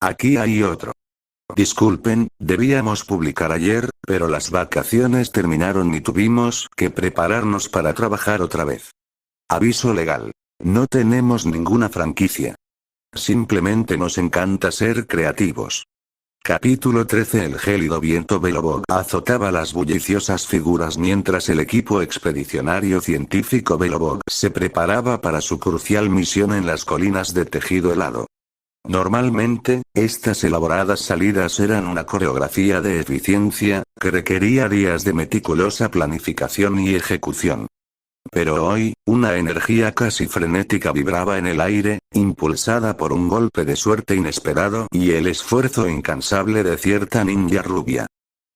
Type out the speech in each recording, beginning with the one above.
Aquí hay otro. Disculpen, debíamos publicar ayer, pero las vacaciones terminaron y tuvimos que prepararnos para trabajar otra vez. Aviso legal. No tenemos ninguna franquicia. Simplemente nos encanta ser creativos. Capítulo 13. El gélido viento Belobog azotaba las bulliciosas figuras mientras el equipo expedicionario científico Belobog se preparaba para su crucial misión en las colinas de tejido helado. Normalmente, estas elaboradas salidas eran una coreografía de eficiencia, que requería días de meticulosa planificación y ejecución. Pero hoy, una energía casi frenética vibraba en el aire, impulsada por un golpe de suerte inesperado y el esfuerzo incansable de cierta ninja rubia.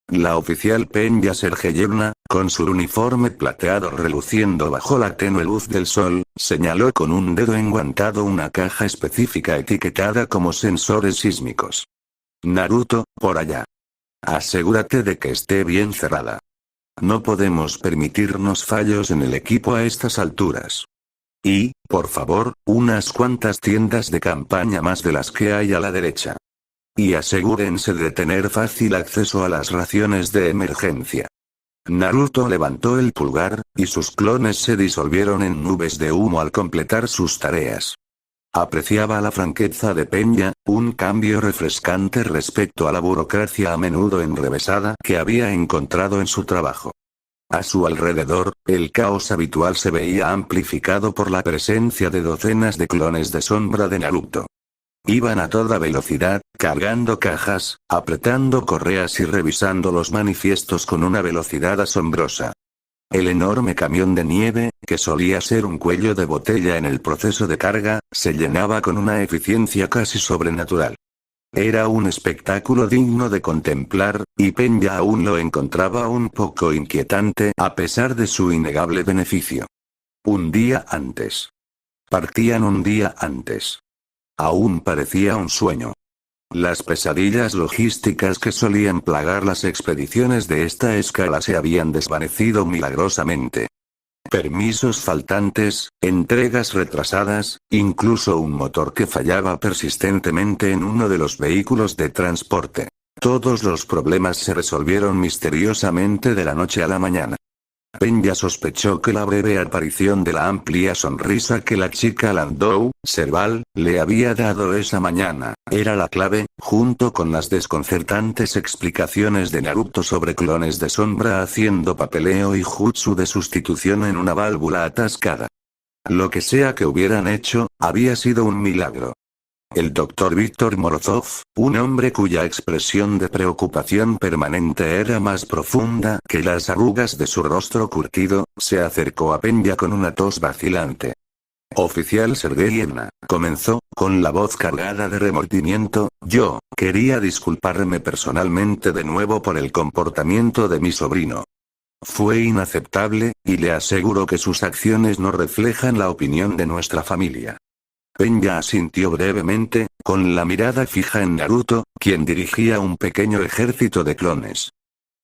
La oficial Penya Sergeyevna, con su uniforme plateado reluciendo bajo la tenue luz del sol, señaló con un dedo enguantado una caja específica etiquetada como sensores sísmicos. Naruto, por allá. Asegúrate de que esté bien cerrada. No podemos permitirnos fallos en el equipo a estas alturas. Y, por favor, unas cuantas tiendas de campaña más de las que hay a la derecha. Y asegúrense de tener fácil acceso a las raciones de emergencia. Naruto levantó el pulgar, y sus clones se disolvieron en nubes de humo al completar sus tareas. Apreciaba la franqueza de Penya, un cambio refrescante respecto a la burocracia a menudo enrevesada que había encontrado en su trabajo. A su alrededor, el caos habitual se veía amplificado por la presencia de docenas de clones de sombra de Naruto. Iban a toda velocidad, cargando cajas, apretando correas y revisando los manifiestos con una velocidad asombrosa. El enorme camión de nieve, que solía ser un cuello de botella en el proceso de carga, se llenaba con una eficiencia casi sobrenatural. Era un espectáculo digno de contemplar, y Penya aún lo encontraba un poco inquietante a pesar de su innegable beneficio. Un día antes. Partían un día antes. Aún parecía un sueño. Las pesadillas logísticas que solían plagar las expediciones de esta escala se habían desvanecido milagrosamente. Permisos faltantes, entregas retrasadas, incluso un motor que fallaba persistentemente en uno de los vehículos de transporte. Todos los problemas se resolvieron misteriosamente de la noche a la mañana. Penya sospechó que la breve aparición de la amplia sonrisa que la chica Landau, Serval, le había dado esa mañana, era la clave, junto con las desconcertantes explicaciones de Naruto sobre clones de sombra haciendo papeleo y jutsu de sustitución en una válvula atascada. Lo que sea que hubieran hecho, había sido un milagro. El Dr. Víctor Morozov, un hombre cuya expresión de preocupación permanente era más profunda que las arrugas de su rostro curtido, se acercó a Penya con una tos vacilante. Oficial Sergeyevna, comenzó, con la voz cargada de remordimiento, yo quería disculparme personalmente de nuevo por el comportamiento de mi sobrino. Fue inaceptable, y le aseguro que sus acciones no reflejan la opinión de nuestra familia. Penya asintió brevemente, con la mirada fija en Naruto, quien dirigía un pequeño ejército de clones.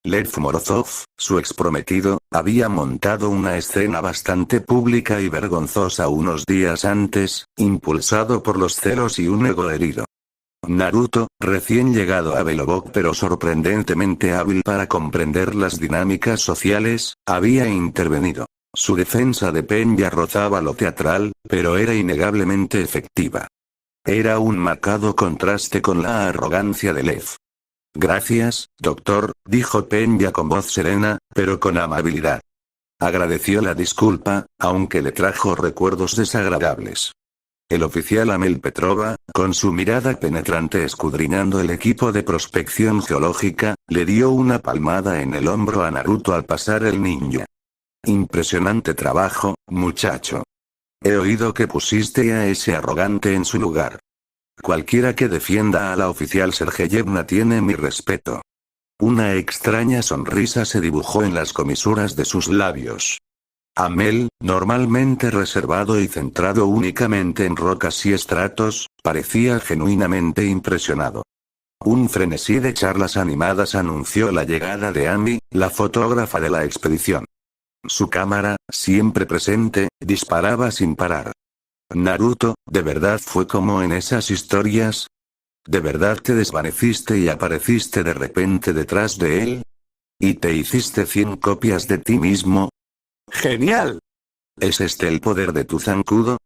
Lev Morozov, su exprometido, había montado una escena bastante pública y vergonzosa unos días antes, impulsado por los celos y un ego herido. Naruto, recién llegado a Belobog pero sorprendentemente hábil para comprender las dinámicas sociales, había intervenido. Su defensa de Penya rozaba lo teatral, pero era innegablemente efectiva. Era un marcado contraste con la arrogancia de Lev. Gracias, doctor, dijo Penya con voz serena, pero con amabilidad. Agradeció la disculpa, aunque le trajo recuerdos desagradables. El oficial Amel Petrova, con su mirada penetrante escudriñando el equipo de prospección geológica, le dio una palmada en el hombro a Naruto al pasar el ninja. Impresionante trabajo, muchacho. He oído que pusiste a ese arrogante en su lugar. Cualquiera que defienda a la oficial Sergeyevna tiene mi respeto. Una extraña sonrisa se dibujó en las comisuras de sus labios. Amel, normalmente reservado y centrado únicamente en rocas y estratos, parecía genuinamente impresionado. Un frenesí de charlas animadas anunció la llegada de Ami, la fotógrafa de la expedición. Su cámara, siempre presente, disparaba sin parar. Naruto, ¿de verdad fue como en esas historias? ¿De verdad te desvaneciste y apareciste de repente detrás de él? ¿Y te hiciste 100 copias de ti mismo? ¡Genial! ¿Es este el poder de tu zancudo?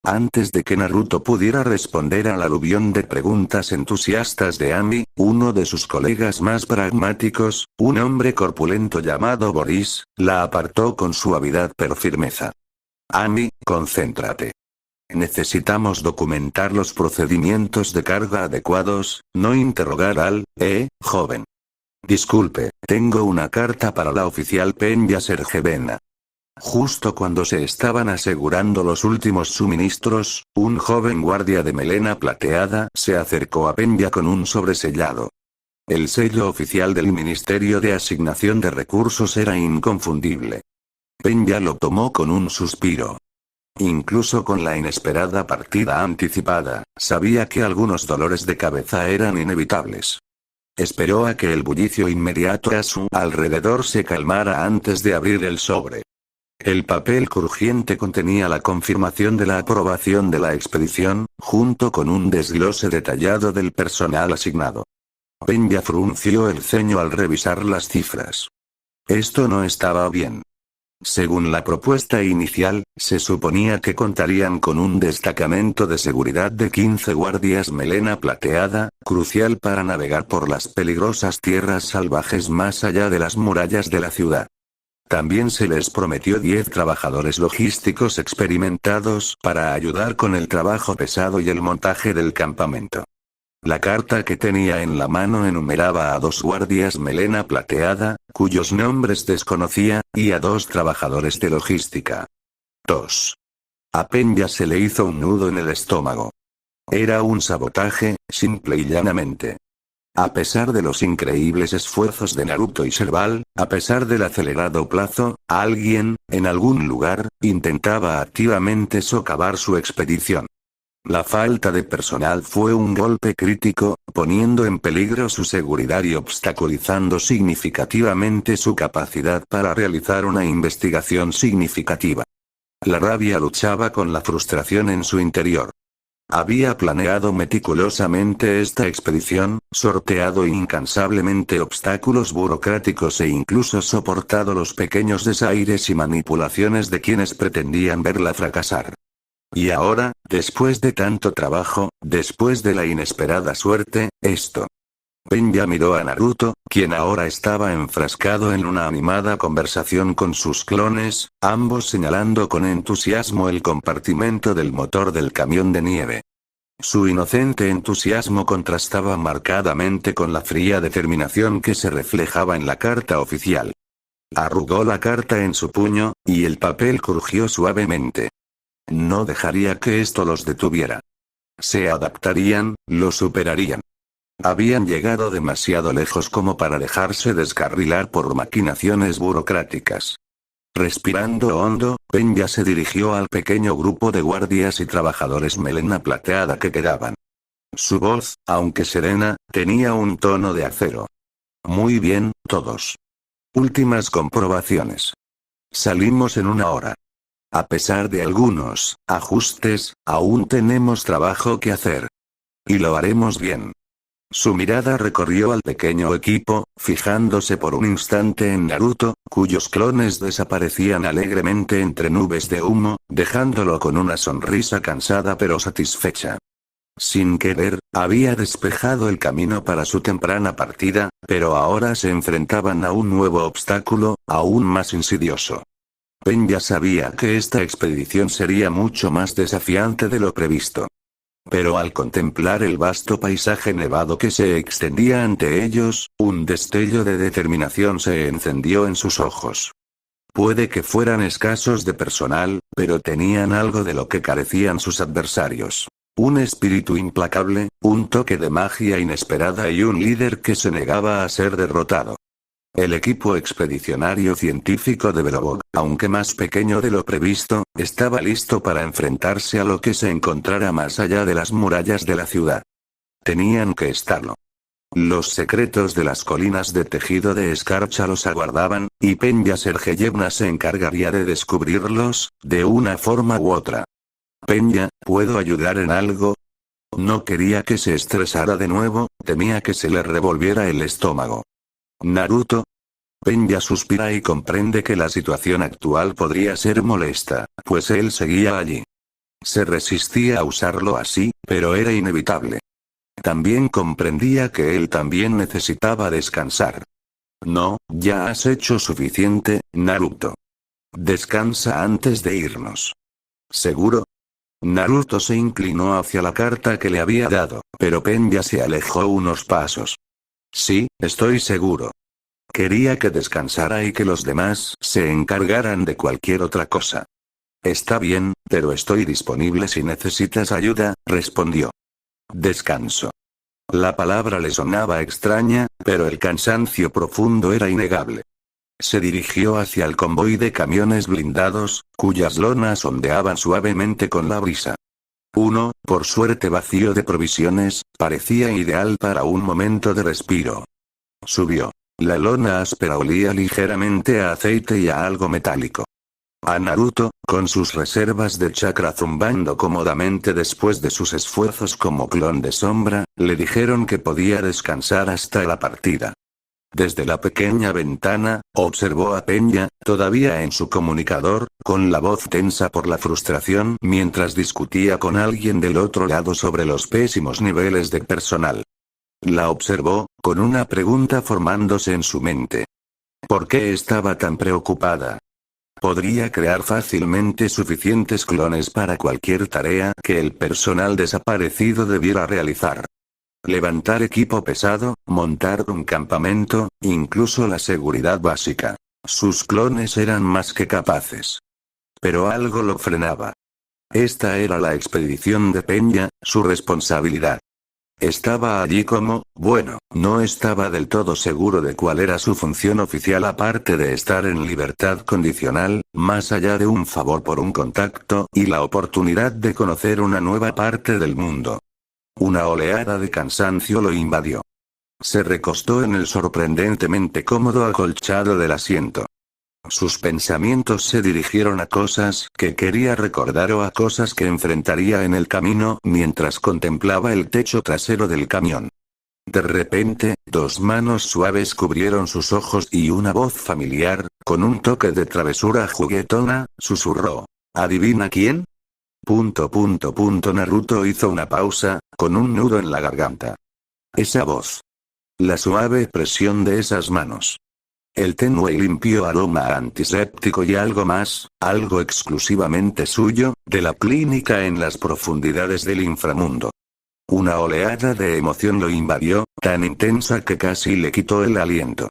Antes de que Naruto pudiera responder al aluvión de preguntas entusiastas de Ami, uno de sus colegas más pragmáticos, un hombre corpulento llamado Boris, la apartó con suavidad pero firmeza. Ami, concéntrate. Necesitamos documentar los procedimientos de carga adecuados, no interrogar al, joven. Disculpe, tengo una carta para la oficial Penja Sergevena. Justo cuando se estaban asegurando los últimos suministros, un joven guardia de melena plateada se acercó a Penja con un sobresellado. El sello oficial del Ministerio de Asignación de Recursos era inconfundible. Penja lo tomó con un suspiro. Incluso con la inesperada partida anticipada, sabía que algunos dolores de cabeza eran inevitables. Esperó a que el bullicio inmediato a su alrededor se calmara antes de abrir el sobre. El papel crujiente contenía la confirmación de la aprobación de la expedición, junto con un desglose detallado del personal asignado. Penja frunció el ceño al revisar las cifras. Esto no estaba bien. Según la propuesta inicial, se suponía que contarían con un destacamento de seguridad de 15 guardias melena plateada, crucial para navegar por las peligrosas tierras salvajes más allá de las murallas de la ciudad. También se les prometió 10 trabajadores logísticos experimentados para ayudar con el trabajo pesado y el montaje del campamento. La carta que tenía en la mano enumeraba a 2 guardias melena plateada, cuyos nombres desconocía, y a 2 trabajadores de logística. 2. A Penja se le hizo un nudo en el estómago. Era un sabotaje, simple y llanamente. A pesar de los increíbles esfuerzos de Naruto y Serval, a pesar del acelerado plazo, alguien, en algún lugar, intentaba activamente socavar su expedición. La falta de personal fue un golpe crítico, poniendo en peligro su seguridad y obstaculizando significativamente su capacidad para realizar una investigación significativa. La rabia luchaba con la frustración en su interior. Había planeado meticulosamente esta expedición, sorteado incansablemente obstáculos burocráticos e incluso soportado los pequeños desaires y manipulaciones de quienes pretendían verla fracasar. Y ahora, después de tanto trabajo, después de la inesperada suerte, esto. Penja miró a Naruto, quien ahora estaba enfrascado en una animada conversación con sus clones, ambos señalando con entusiasmo el compartimento del motor del camión de nieve. Su inocente entusiasmo contrastaba marcadamente con la fría determinación que se reflejaba en la carta oficial. Arrugó la carta en su puño, y el papel crujió suavemente. No dejaría que esto los detuviera. Se adaptarían, lo superarían. Habían llegado demasiado lejos como para dejarse descarrilar por maquinaciones burocráticas. Respirando hondo, Penja se dirigió al pequeño grupo de guardias y trabajadores melena plateada que quedaban. Su voz, aunque serena, tenía un tono de acero. Muy bien, todos. Últimas comprobaciones. Salimos en 1 hora. A pesar de algunos ajustes, aún tenemos trabajo que hacer. Y lo haremos bien. Su mirada recorrió al pequeño equipo, fijándose por un instante en Naruto, cuyos clones desaparecían alegremente entre nubes de humo, dejándolo con una sonrisa cansada pero satisfecha. Sin querer, había despejado el camino para su temprana partida, pero ahora se enfrentaban a un nuevo obstáculo, aún más insidioso. Penja sabía que esta expedición sería mucho más desafiante de lo previsto. Pero al contemplar el vasto paisaje nevado que se extendía ante ellos, un destello de determinación se encendió en sus ojos. Puede que fueran escasos de personal, pero tenían algo de lo que carecían sus adversarios. Un espíritu implacable, un toque de magia inesperada y un líder que se negaba a ser derrotado. El equipo expedicionario científico de Belobog, aunque más pequeño de lo previsto, estaba listo para enfrentarse a lo que se encontrara más allá de las murallas de la ciudad. Tenían que estarlo. Los secretos de las colinas de tejido de escarcha los aguardaban, y Penja Sergeyevna se encargaría de descubrirlos, de una forma u otra. Penja, ¿puedo ayudar en algo? No quería que se estresara de nuevo, temía que se le revolviera el estómago. Naruto. Peña suspira y comprende que la situación actual podría ser molesta, pues él seguía allí. Se resistía a usarlo así, pero era inevitable. También comprendía que él también necesitaba descansar. No, ya has hecho suficiente, Naruto. Descansa antes de irnos. ¿Seguro? Naruto se inclinó hacia la carta que le había dado, pero Peña se alejó unos pasos. Sí, estoy seguro. Quería que descansara y que los demás se encargaran de cualquier otra cosa. Está bien, pero estoy disponible si necesitas ayuda, respondió. Descanso. La palabra le sonaba extraña, pero el cansancio profundo era innegable. Se dirigió hacia el convoy de camiones blindados, cuyas lonas ondeaban suavemente con la brisa. Uno, por suerte vacío de provisiones, parecía ideal para un momento de respiro. Subió. La lona áspera olía ligeramente a aceite y a algo metálico. A Naruto, con sus reservas de chakra zumbando cómodamente después de sus esfuerzos como clon de sombra, le dijeron que podía descansar hasta la partida. Desde la pequeña ventana, observó a Peña, todavía en su comunicador, con la voz tensa por la frustración mientras discutía con alguien del otro lado sobre los pésimos niveles de personal. La observó, con una pregunta formándose en su mente. ¿Por qué estaba tan preocupada? Podría crear fácilmente suficientes clones para cualquier tarea que el personal desaparecido debiera realizar. Levantar equipo pesado, montar un campamento, incluso la seguridad básica. Sus clones eran más que capaces. Pero algo lo frenaba. Esta era la expedición de Peña, su responsabilidad. Estaba allí como, bueno, no estaba del todo seguro de cuál era su función oficial aparte de estar en libertad condicional, más allá de un favor por un contacto y la oportunidad de conocer una nueva parte del mundo. Una oleada de cansancio lo invadió. Se recostó en el sorprendentemente cómodo acolchado del asiento. Sus pensamientos se dirigieron a cosas que quería recordar o a cosas que enfrentaría en el camino mientras contemplaba el techo trasero del camión. De repente, dos manos suaves cubrieron sus ojos y una voz familiar, con un toque de travesura juguetona, susurró. ¿Adivina quién? Naruto hizo una pausa, con un nudo en la garganta. Esa voz. La suave presión de esas manos. El tenue y limpio aroma antiséptico y algo más, algo exclusivamente suyo, de la clínica en las profundidades del inframundo. Una oleada de emoción lo invadió, tan intensa que casi le quitó el aliento.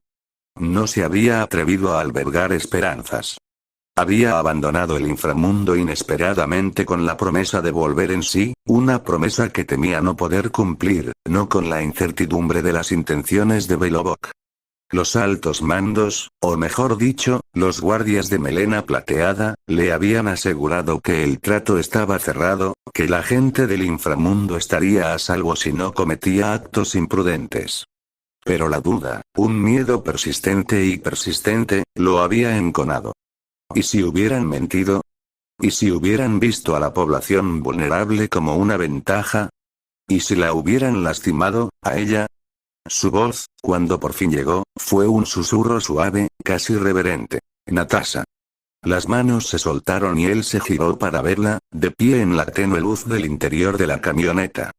No se había atrevido a albergar esperanzas. Había abandonado el inframundo inesperadamente con la promesa de volver en sí, una promesa que temía no poder cumplir, no con la incertidumbre de las intenciones de Belobok. Los altos mandos, o mejor dicho, los guardias de melena plateada, le habían asegurado que el trato estaba cerrado, que la gente del inframundo estaría a salvo si no cometía actos imprudentes. Pero la duda, un miedo persistente y persistente, lo había enconado. ¿Y si hubieran mentido? ¿Y si hubieran visto a la población vulnerable como una ventaja? ¿Y si la hubieran lastimado, a ella? Su voz, cuando por fin llegó, fue un susurro suave, casi reverente. Natasha. Las manos se soltaron y él se giró para verla, de pie en la tenue luz del interior de la camioneta.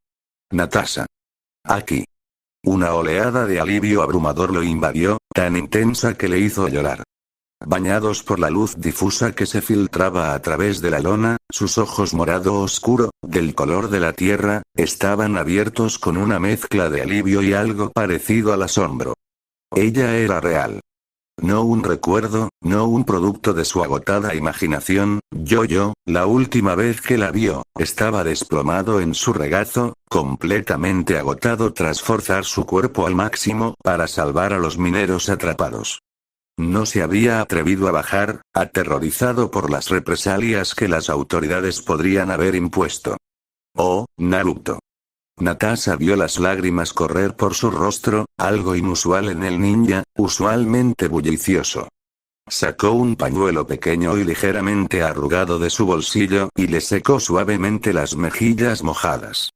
Natasha. Aquí. Una oleada de alivio abrumador lo invadió, tan intensa que le hizo llorar. Bañados por la luz difusa que se filtraba a través de la lona, sus ojos morado oscuro, del color de la tierra, estaban abiertos con una mezcla de alivio y algo parecido al asombro. Ella era real. No un recuerdo, no un producto de su agotada imaginación. La última vez que la vio, estaba desplomado en su regazo, completamente agotado tras forzar su cuerpo al máximo para salvar a los mineros atrapados. No se había atrevido a bajar, aterrorizado por las represalias que las autoridades podrían haber impuesto. Oh, Naruto. Natasha vio las lágrimas correr por su rostro, algo inusual en el ninja, usualmente bullicioso. Sacó un pañuelo pequeño y ligeramente arrugado de su bolsillo y le secó suavemente las mejillas mojadas.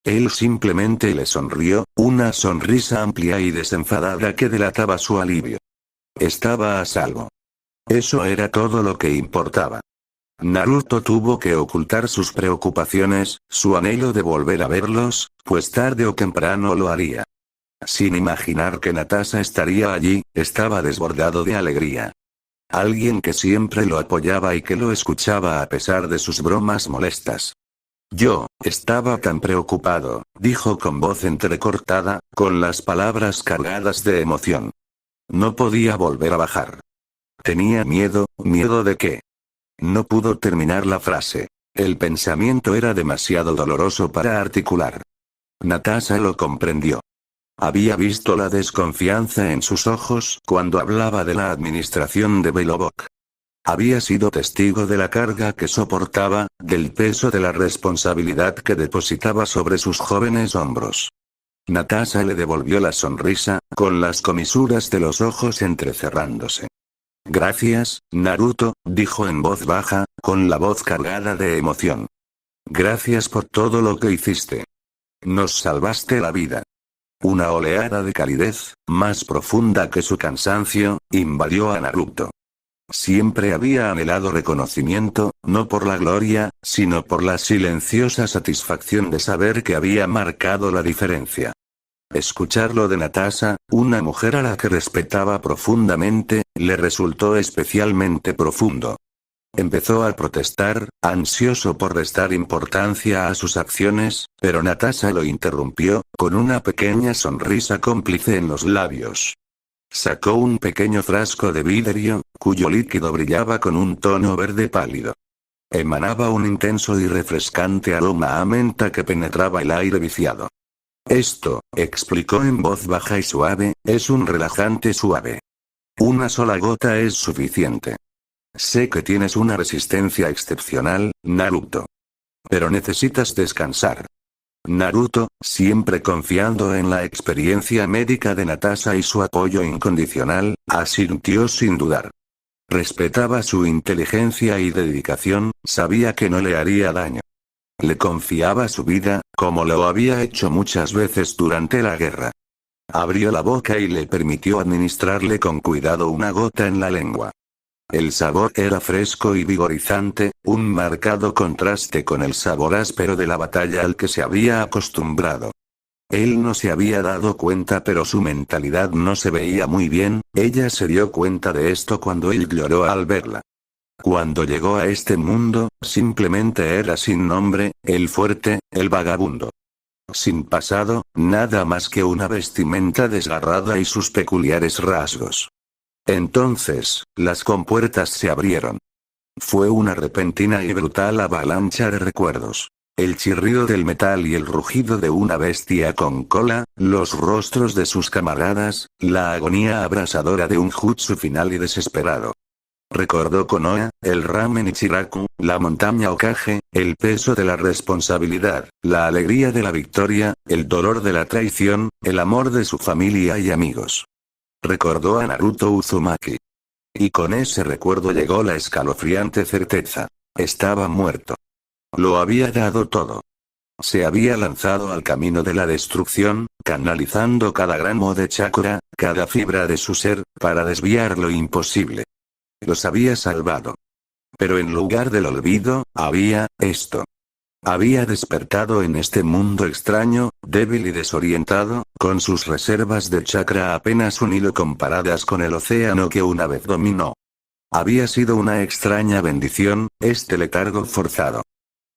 Él simplemente le sonrió, una sonrisa amplia y desenfadada que delataba su alivio. Estaba a salvo. Eso era todo lo que importaba. Naruto tuvo que ocultar sus preocupaciones, su anhelo de volver a verlos, pues tarde o temprano lo haría. Sin imaginar que Natasha estaría allí, estaba desbordado de alegría. Alguien que siempre lo apoyaba y que lo escuchaba a pesar de sus bromas molestas. Yo, estaba tan preocupado, dijo con voz entrecortada, con las palabras cargadas de emoción. No podía volver a bajar. Tenía miedo, ¿miedo de qué? No pudo terminar la frase. El pensamiento era demasiado doloroso para articular. Natasha lo comprendió. Había visto la desconfianza en sus ojos cuando hablaba de la administración de Belobok. Había sido testigo de la carga que soportaba, del peso de la responsabilidad que depositaba sobre sus jóvenes hombros. Natasha le devolvió la sonrisa, con las comisuras de los ojos entrecerrándose. Gracias, Naruto, dijo en voz baja, con la voz cargada de emoción. Gracias por todo lo que hiciste. Nos salvaste la vida. Una oleada de calidez, más profunda que su cansancio, invadió a Naruto. Siempre había anhelado reconocimiento, no por la gloria, sino por la silenciosa satisfacción de saber que había marcado la diferencia. Escucharlo de Natasha, una mujer a la que respetaba profundamente, le resultó especialmente profundo. Empezó a protestar, ansioso por restar importancia a sus acciones, pero Natasha lo interrumpió, con una pequeña sonrisa cómplice en los labios. Sacó un pequeño frasco de vidrio, cuyo líquido brillaba con un tono verde pálido. Emanaba un intenso y refrescante aroma a menta que penetraba el aire viciado. Esto, explicó en voz baja y suave, es un relajante suave. Una sola gota es suficiente. Sé que tienes una resistencia excepcional, Naruto. Pero necesitas descansar. Naruto, siempre confiando en la experiencia médica de Natasha y su apoyo incondicional, asintió sin dudar. Respetaba su inteligencia y dedicación, sabía que no le haría daño. Le confiaba su vida, como lo había hecho muchas veces durante la guerra. Abrió la boca y le permitió administrarle con cuidado una gota en la lengua. El sabor era fresco y vigorizante, un marcado contraste con el sabor áspero de la batalla al que se había acostumbrado. Él no se había dado cuenta, pero su mentalidad no se veía muy bien. Ella se dio cuenta de esto cuando él lloró al verla. Cuando llegó a este mundo, simplemente era sin nombre, el fuerte, el vagabundo. Sin pasado, nada más que una vestimenta desgarrada y sus peculiares rasgos. Entonces, las compuertas se abrieron. Fue una repentina y brutal avalancha de recuerdos. El chirrido del metal y el rugido de una bestia con cola, los rostros de sus camaradas, la agonía abrasadora de un jutsu final y desesperado. Recordó Konoha, el ramen Ichiraku, la montaña Hokage, el peso de la responsabilidad, la alegría de la victoria, el dolor de la traición, el amor de su familia y amigos. Recordó a Naruto Uzumaki. Y con ese recuerdo llegó la escalofriante certeza. Estaba muerto. Lo había dado todo. Se había lanzado al camino de la destrucción, canalizando cada gramo de chakra, cada fibra de su ser, para desviar lo imposible. Los había salvado. Pero en lugar del olvido, había, esto. Había despertado en este mundo extraño, débil y desorientado, con sus reservas de chakra apenas un hilo comparadas con el océano que una vez dominó. Había sido una extraña bendición, este letargo forzado.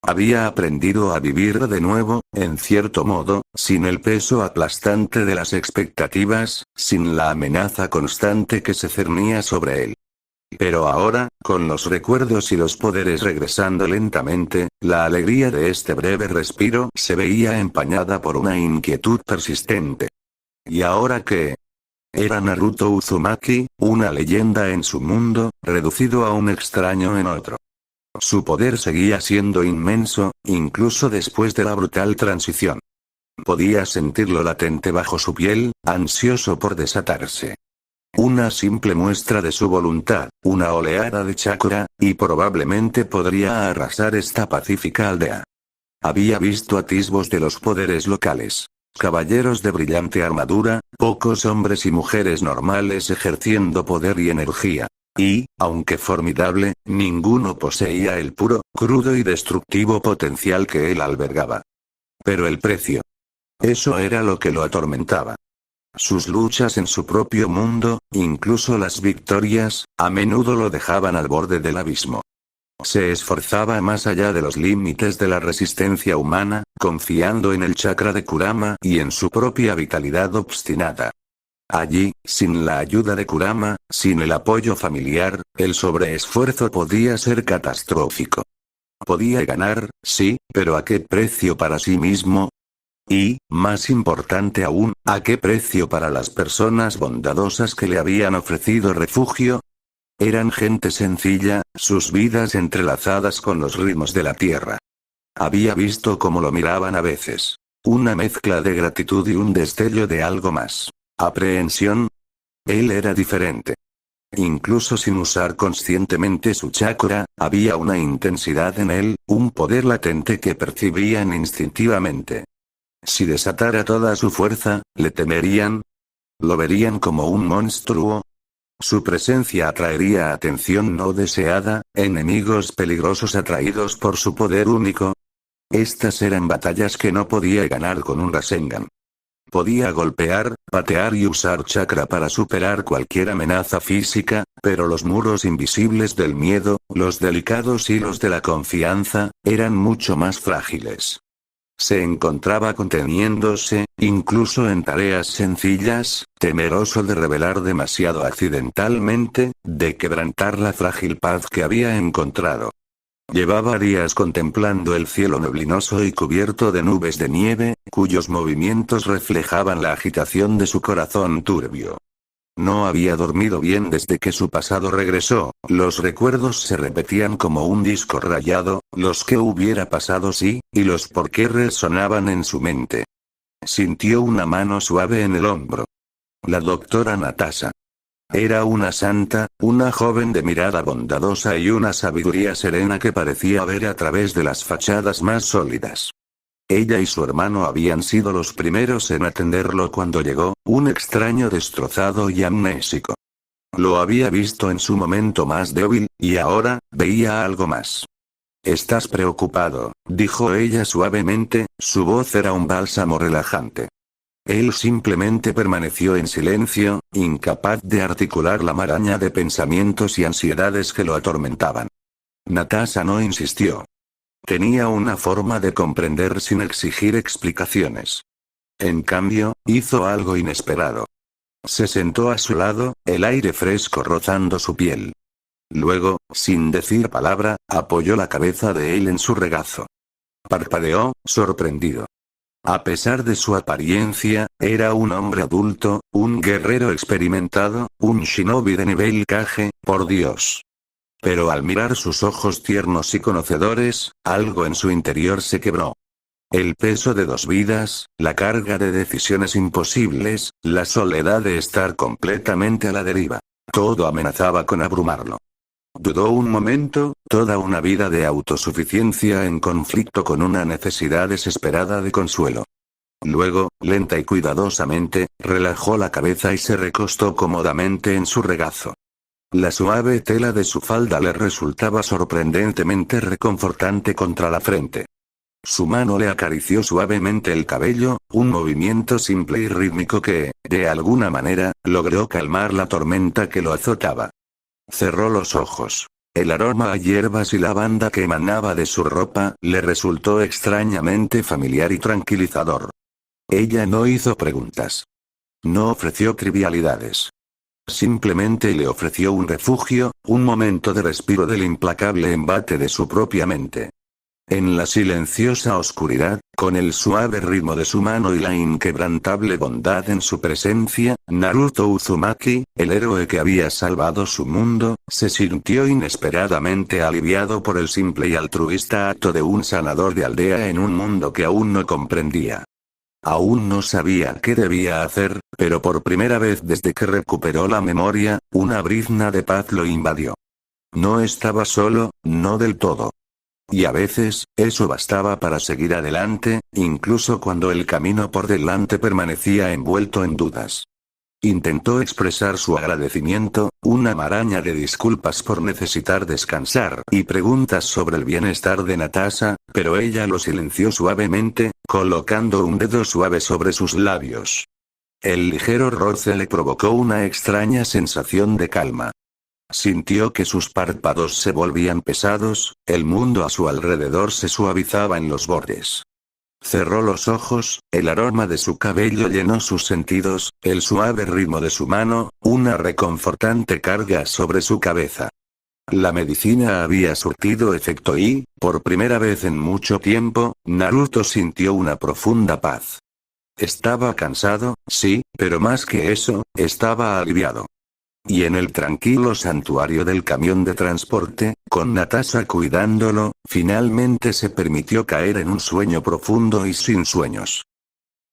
Había aprendido a vivir de nuevo, en cierto modo, sin el peso aplastante de las expectativas, sin la amenaza constante que se cernía sobre él. Pero ahora, con los recuerdos y los poderes regresando lentamente, la alegría de este breve respiro se veía empañada por una inquietud persistente. ¿Y ahora qué? Era Naruto Uzumaki, una leyenda en su mundo, reducido a un extraño en otro. Su poder seguía siendo inmenso, incluso después de la brutal transición. Podía sentirlo latente bajo su piel, ansioso por desatarse. Una simple muestra de su voluntad, una oleada de chakra, y probablemente podría arrasar esta pacífica aldea. Había visto atisbos de los poderes locales. Caballeros de brillante armadura, pocos hombres y mujeres normales ejerciendo poder y energía. Y, aunque formidable, ninguno poseía el puro, crudo y destructivo potencial que él albergaba. Pero el precio. Eso era lo que lo atormentaba. Sus luchas en su propio mundo, incluso las victorias, a menudo lo dejaban al borde del abismo. Se esforzaba más allá de los límites de la resistencia humana, confiando en el chakra de Kurama y en su propia vitalidad obstinada. Allí, sin la ayuda de Kurama, sin el apoyo familiar, el sobreesfuerzo podía ser catastrófico. Podía ganar, sí, pero ¿a qué precio para sí mismo? Y, más importante aún, ¿a qué precio para las personas bondadosas que le habían ofrecido refugio? Eran gente sencilla, sus vidas entrelazadas con los ritmos de la tierra. Había visto cómo lo miraban a veces. Una mezcla de gratitud y un destello de algo más. ¿Aprehensión? Él era diferente. Incluso sin usar conscientemente su chakra, había una intensidad en él, un poder latente que percibían instintivamente. Si desatara toda su fuerza, ¿le temerían? ¿Lo verían como un monstruo? Su presencia atraería atención no deseada, enemigos peligrosos atraídos por su poder único. Estas eran batallas que no podía ganar con un Rasengan. Podía golpear, patear y usar chakra para superar cualquier amenaza física, pero los muros invisibles del miedo, los delicados hilos de la confianza, eran mucho más frágiles. Se encontraba conteniéndose, incluso en tareas sencillas, temeroso de revelar demasiado accidentalmente, de quebrantar la frágil paz que había encontrado. Llevaba días contemplando el cielo neblinoso y cubierto de nubes de nieve, cuyos movimientos reflejaban la agitación de su corazón turbio. No había dormido bien desde que su pasado regresó, los recuerdos se repetían como un disco rayado, los que hubiera pasado sí, y los por qué resonaban en su mente. Sintió una mano suave en el hombro. La doctora Natasha. Era una santa, una joven de mirada bondadosa y una sabiduría serena que parecía ver a través de las fachadas más sólidas. Ella y su hermano habían sido los primeros en atenderlo cuando llegó, un extraño destrozado y amnésico. Lo había visto en su momento más débil, y ahora, veía algo más. «Estás preocupado», dijo ella suavemente, su voz era un bálsamo relajante. Él simplemente permaneció en silencio, incapaz de articular la maraña de pensamientos y ansiedades que lo atormentaban. Natasha no insistió. Tenía una forma de comprender sin exigir explicaciones. En cambio, hizo algo inesperado. Se sentó a su lado, el aire fresco rozando su piel. Luego, sin decir palabra, apoyó la cabeza de él en su regazo. Parpadeó, sorprendido. A pesar de su apariencia, era un hombre adulto, un guerrero experimentado, un shinobi de nivel Kage, por Dios. Pero al mirar sus ojos tiernos y conocedores, algo en su interior se quebró. El peso de 2 vidas, la carga de decisiones imposibles, la soledad de estar completamente a la deriva. Todo amenazaba con abrumarlo. Dudó un momento, toda una vida de autosuficiencia en conflicto con una necesidad desesperada de consuelo. Luego, lenta y cuidadosamente, relajó la cabeza y se recostó cómodamente en su regazo. La suave tela de su falda le resultaba sorprendentemente reconfortante contra la frente. Su mano le acarició suavemente el cabello, un movimiento simple y rítmico que, de alguna manera, logró calmar la tormenta que lo azotaba. Cerró los ojos. El aroma a hierbas y lavanda que emanaba de su ropa le resultó extrañamente familiar y tranquilizador. Ella no hizo preguntas. No ofreció trivialidades. Simplemente le ofreció un refugio, un momento de respiro del implacable embate de su propia mente. En la silenciosa oscuridad, con el suave ritmo de su mano y la inquebrantable bondad en su presencia, Naruto Uzumaki, el héroe que había salvado su mundo, se sintió inesperadamente aliviado por el simple y altruista acto de un sanador de aldea en un mundo que aún no comprendía. Aún no sabía qué debía hacer, pero por primera vez desde que recuperó la memoria, una brizna de paz lo invadió. No estaba solo, no del todo. Y a veces, eso bastaba para seguir adelante, incluso cuando el camino por delante permanecía envuelto en dudas. Intentó expresar su agradecimiento, una maraña de disculpas por necesitar descansar y preguntas sobre el bienestar de Natasha, pero ella lo silenció suavemente, colocando un dedo suave sobre sus labios. El ligero roce le provocó una extraña sensación de calma. Sintió que sus párpados se volvían pesados, el mundo a su alrededor se suavizaba en los bordes. Cerró los ojos, el aroma de su cabello llenó sus sentidos, el suave ritmo de su mano, una reconfortante carga sobre su cabeza. La medicina había surtido efecto y, por primera vez en mucho tiempo, Naruto sintió una profunda paz. Estaba cansado, sí, pero más que eso, estaba aliviado. Y en el tranquilo santuario del camión de transporte, con Natasha cuidándolo, finalmente se permitió caer en un sueño profundo y sin sueños.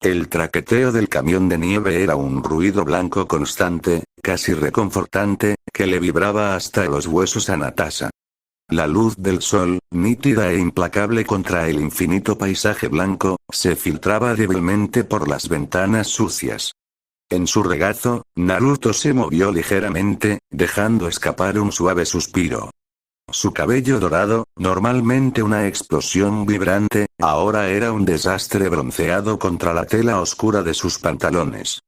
El traqueteo del camión de nieve era un ruido blanco constante, casi reconfortante, que le vibraba hasta los huesos a Natasha. La luz del sol, nítida e implacable contra el infinito paisaje blanco, se filtraba débilmente por las ventanas sucias. En su regazo, Naruto se movió ligeramente, dejando escapar un suave suspiro. Su cabello dorado, normalmente una explosión vibrante, ahora era un desastre bronceado contra la tela oscura de sus pantalones.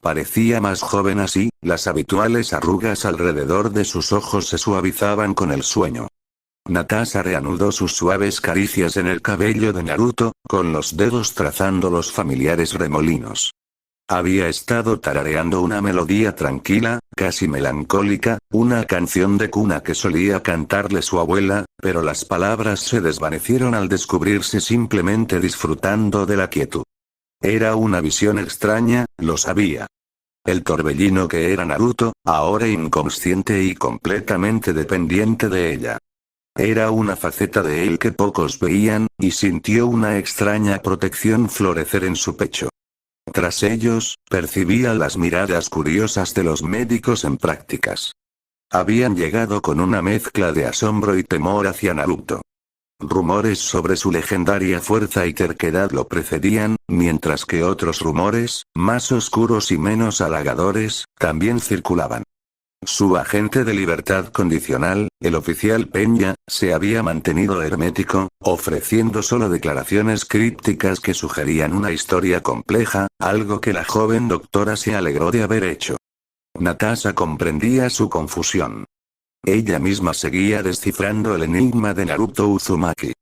Parecía más joven así, las habituales arrugas alrededor de sus ojos se suavizaban con el sueño. Natasha reanudó sus suaves caricias en el cabello de Naruto, con los dedos trazando los familiares remolinos. Había estado tarareando una melodía tranquila, casi melancólica, una canción de cuna que solía cantarle su abuela, pero las palabras se desvanecieron al descubrirse simplemente disfrutando de la quietud. Era una visión extraña, lo sabía. El torbellino que era Naruto, ahora inconsciente y completamente dependiente de ella. Era una faceta de él que pocos veían, y sintió una extraña protección florecer en su pecho. Tras ellos, percibía las miradas curiosas de los médicos en prácticas. Habían llegado con una mezcla de asombro y temor hacia Naruto. Rumores sobre su legendaria fuerza y terquedad lo precedían, mientras que otros rumores, más oscuros y menos halagadores, también circulaban. Su agente de libertad condicional, el oficial Peña, se había mantenido hermético, ofreciendo solo declaraciones crípticas que sugerían una historia compleja, algo que la joven doctora se alegró de haber hecho. Natasha comprendía su confusión. Ella misma seguía descifrando el enigma de Naruto Uzumaki.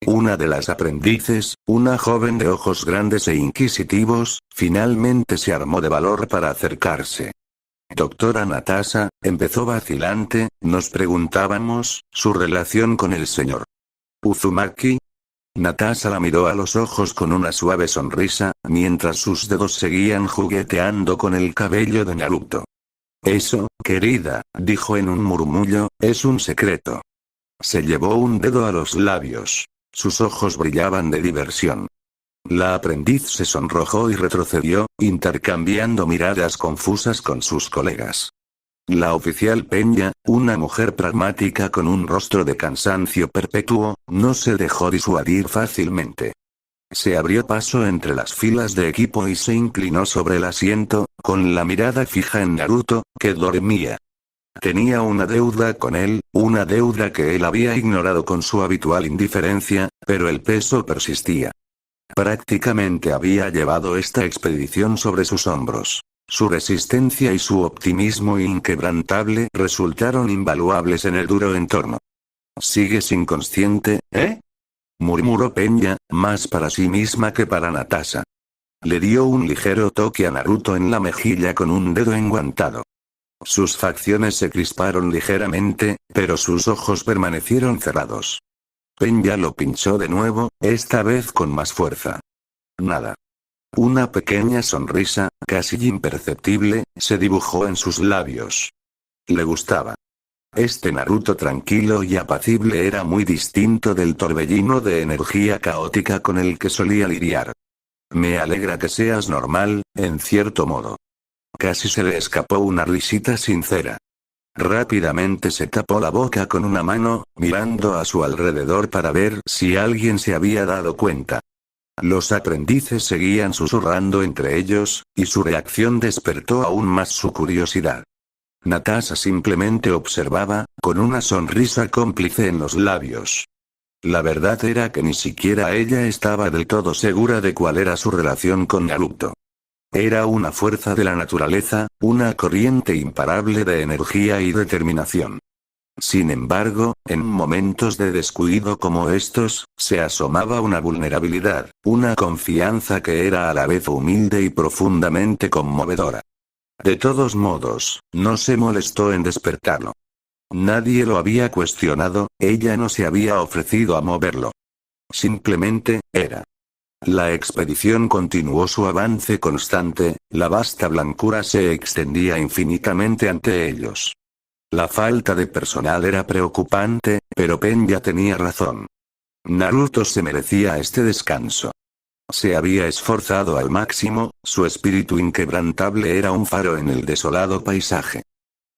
Una de las aprendices, una joven de ojos grandes e inquisitivos, finalmente se armó de valor para acercarse. Doctora Natasha, empezó vacilante, nos preguntábamos, su relación con el señor Uzumaki. Natasha la miró a los ojos con una suave sonrisa, mientras sus dedos seguían jugueteando con el cabello de Naruto. Eso, querida, dijo en un murmullo, es un secreto. Se llevó un dedo a los labios. Sus ojos brillaban de diversión. La aprendiz se sonrojó y retrocedió, intercambiando miradas confusas con sus colegas. La oficial Peña, una mujer pragmática con un rostro de cansancio perpetuo, no se dejó disuadir fácilmente. Se abrió paso entre las filas de equipo y se inclinó sobre el asiento, con la mirada fija en Naruto, que dormía. Tenía una deuda con él, una deuda que él había ignorado con su habitual indiferencia, pero el peso persistía. Prácticamente había llevado esta expedición sobre sus hombros. Su resistencia y su optimismo inquebrantable resultaron invaluables en el duro entorno. ¿Sigues inconsciente, murmuró Peña, más para sí misma que para Natasha. Le dio un ligero toque a Naruto en la mejilla con un dedo enguantado. Sus facciones se crisparon ligeramente, pero sus ojos permanecieron cerrados. Peña lo pinchó de nuevo, esta vez con más fuerza. Nada. Una pequeña sonrisa, casi imperceptible, se dibujó en sus labios. Le gustaba. Este Naruto tranquilo y apacible era muy distinto del torbellino de energía caótica con el que solía lidiar. Me alegra que seas normal, en cierto modo. Casi se le escapó una risita sincera. Rápidamente se tapó la boca con una mano, mirando a su alrededor para ver si alguien se había dado cuenta. Los aprendices seguían susurrando entre ellos, y su reacción despertó aún más su curiosidad. Natasha simplemente observaba, con una sonrisa cómplice en los labios. La verdad era que ni siquiera ella estaba del todo segura de cuál era su relación con Naruto. Era una fuerza de la naturaleza, una corriente imparable de energía y determinación. Sin embargo, en momentos de descuido como estos, se asomaba una vulnerabilidad, una confianza que era a la vez humilde y profundamente conmovedora. De todos modos, no se molestó en despertarlo. Nadie lo había cuestionado, ella no se había ofrecido a moverlo. Simplemente, era. La expedición continuó su avance constante, la vasta blancura se extendía infinitamente ante ellos. La falta de personal era preocupante, pero Pen ya tenía razón. Naruto se merecía este descanso. Se había esforzado al máximo, su espíritu inquebrantable era un faro en el desolado paisaje.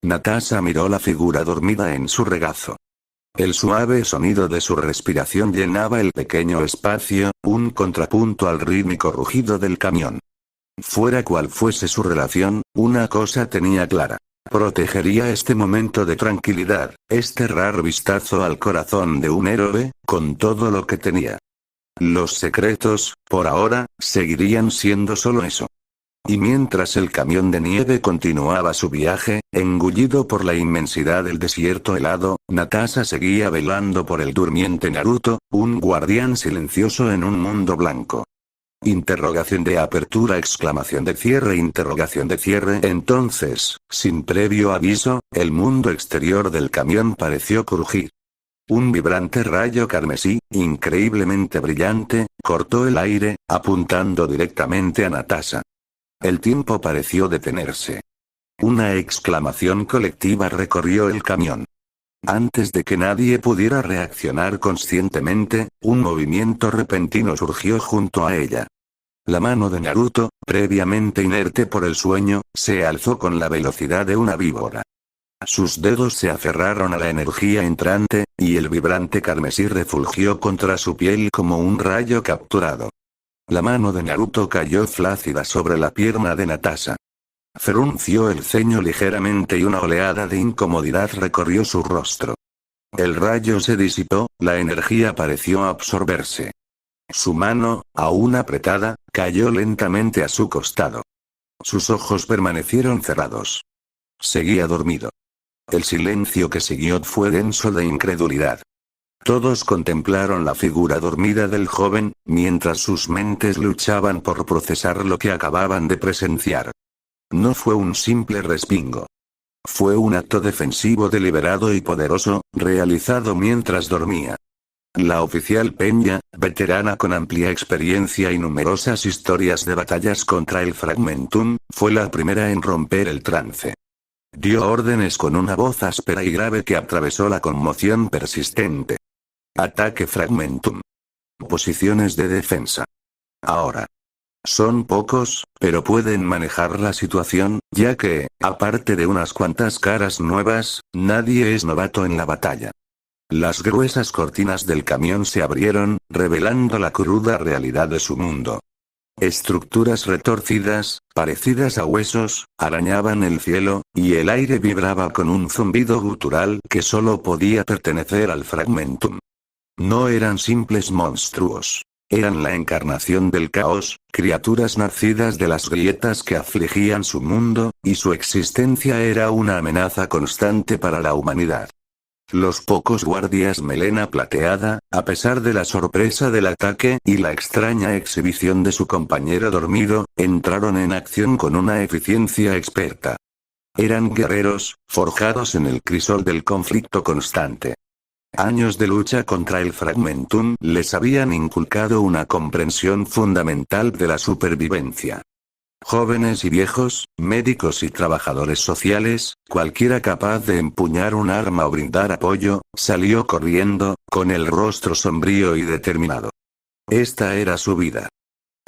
Natasha miró la figura dormida en su regazo. El suave sonido de su respiración llenaba el pequeño espacio, un contrapunto al rítmico rugido del camión. Fuera cual fuese su relación, una cosa tenía clara. Protegería este momento de tranquilidad, este raro vistazo al corazón de un héroe, con todo lo que tenía. Los secretos, por ahora, seguirían siendo solo eso. Y mientras el camión de nieve continuaba su viaje, engullido por la inmensidad del desierto helado, Natasha seguía velando por el durmiente Naruto, un guardián silencioso en un mundo blanco. Interrogación de apertura, exclamación de cierre, interrogación de cierre. Entonces, sin previo aviso, el mundo exterior del camión pareció crujir. Un vibrante rayo carmesí, increíblemente brillante, cortó el aire, apuntando directamente a Natasha. El tiempo pareció detenerse. Una exclamación colectiva recorrió el camión. Antes de que nadie pudiera reaccionar conscientemente, un movimiento repentino surgió junto a ella. La mano de Naruto, previamente inerte por el sueño, se alzó con la velocidad de una víbora. Sus dedos se aferraron a la energía entrante, y el vibrante carmesí refulgió contra su piel como un rayo capturado. La mano de Naruto cayó flácida sobre la pierna de Natasha. Frunció el ceño ligeramente y una oleada de incomodidad recorrió su rostro. El rayo se disipó, la energía pareció absorberse. Su mano, aún apretada, cayó lentamente a su costado. Sus ojos permanecieron cerrados. Seguía dormido. El silencio que siguió fue denso de incredulidad. Todos contemplaron la figura dormida del joven, mientras sus mentes luchaban por procesar lo que acababan de presenciar. No fue un simple respingo. Fue un acto defensivo deliberado y poderoso, realizado mientras dormía. La oficial Peña, veterana con amplia experiencia y numerosas historias de batallas contra el Fragmentum, fue la primera en romper el trance. Dio órdenes con una voz áspera y grave que atravesó la conmoción persistente. Ataque Fragmentum. Posiciones de defensa. Ahora. Son pocos, pero pueden manejar la situación, ya que, aparte de unas cuantas caras nuevas, nadie es novato en la batalla. Las gruesas cortinas del camión se abrieron, revelando la cruda realidad de su mundo. Estructuras retorcidas, parecidas a huesos, arañaban el cielo, y el aire vibraba con un zumbido gutural que solo podía pertenecer al Fragmentum. No eran simples monstruos. Eran la encarnación del caos, criaturas nacidas de las grietas que afligían su mundo, y su existencia era una amenaza constante para la humanidad. Los pocos guardias melena plateada, a pesar de la sorpresa del ataque y la extraña exhibición de su compañero dormido, entraron en acción con una eficiencia experta. Eran guerreros, forjados en el crisol del conflicto constante. Años de lucha contra el Fragmentum les habían inculcado una comprensión fundamental de la supervivencia. Jóvenes y viejos, médicos y trabajadores sociales, cualquiera capaz de empuñar un arma o brindar apoyo, salió corriendo, con el rostro sombrío y determinado. Esta era su vida.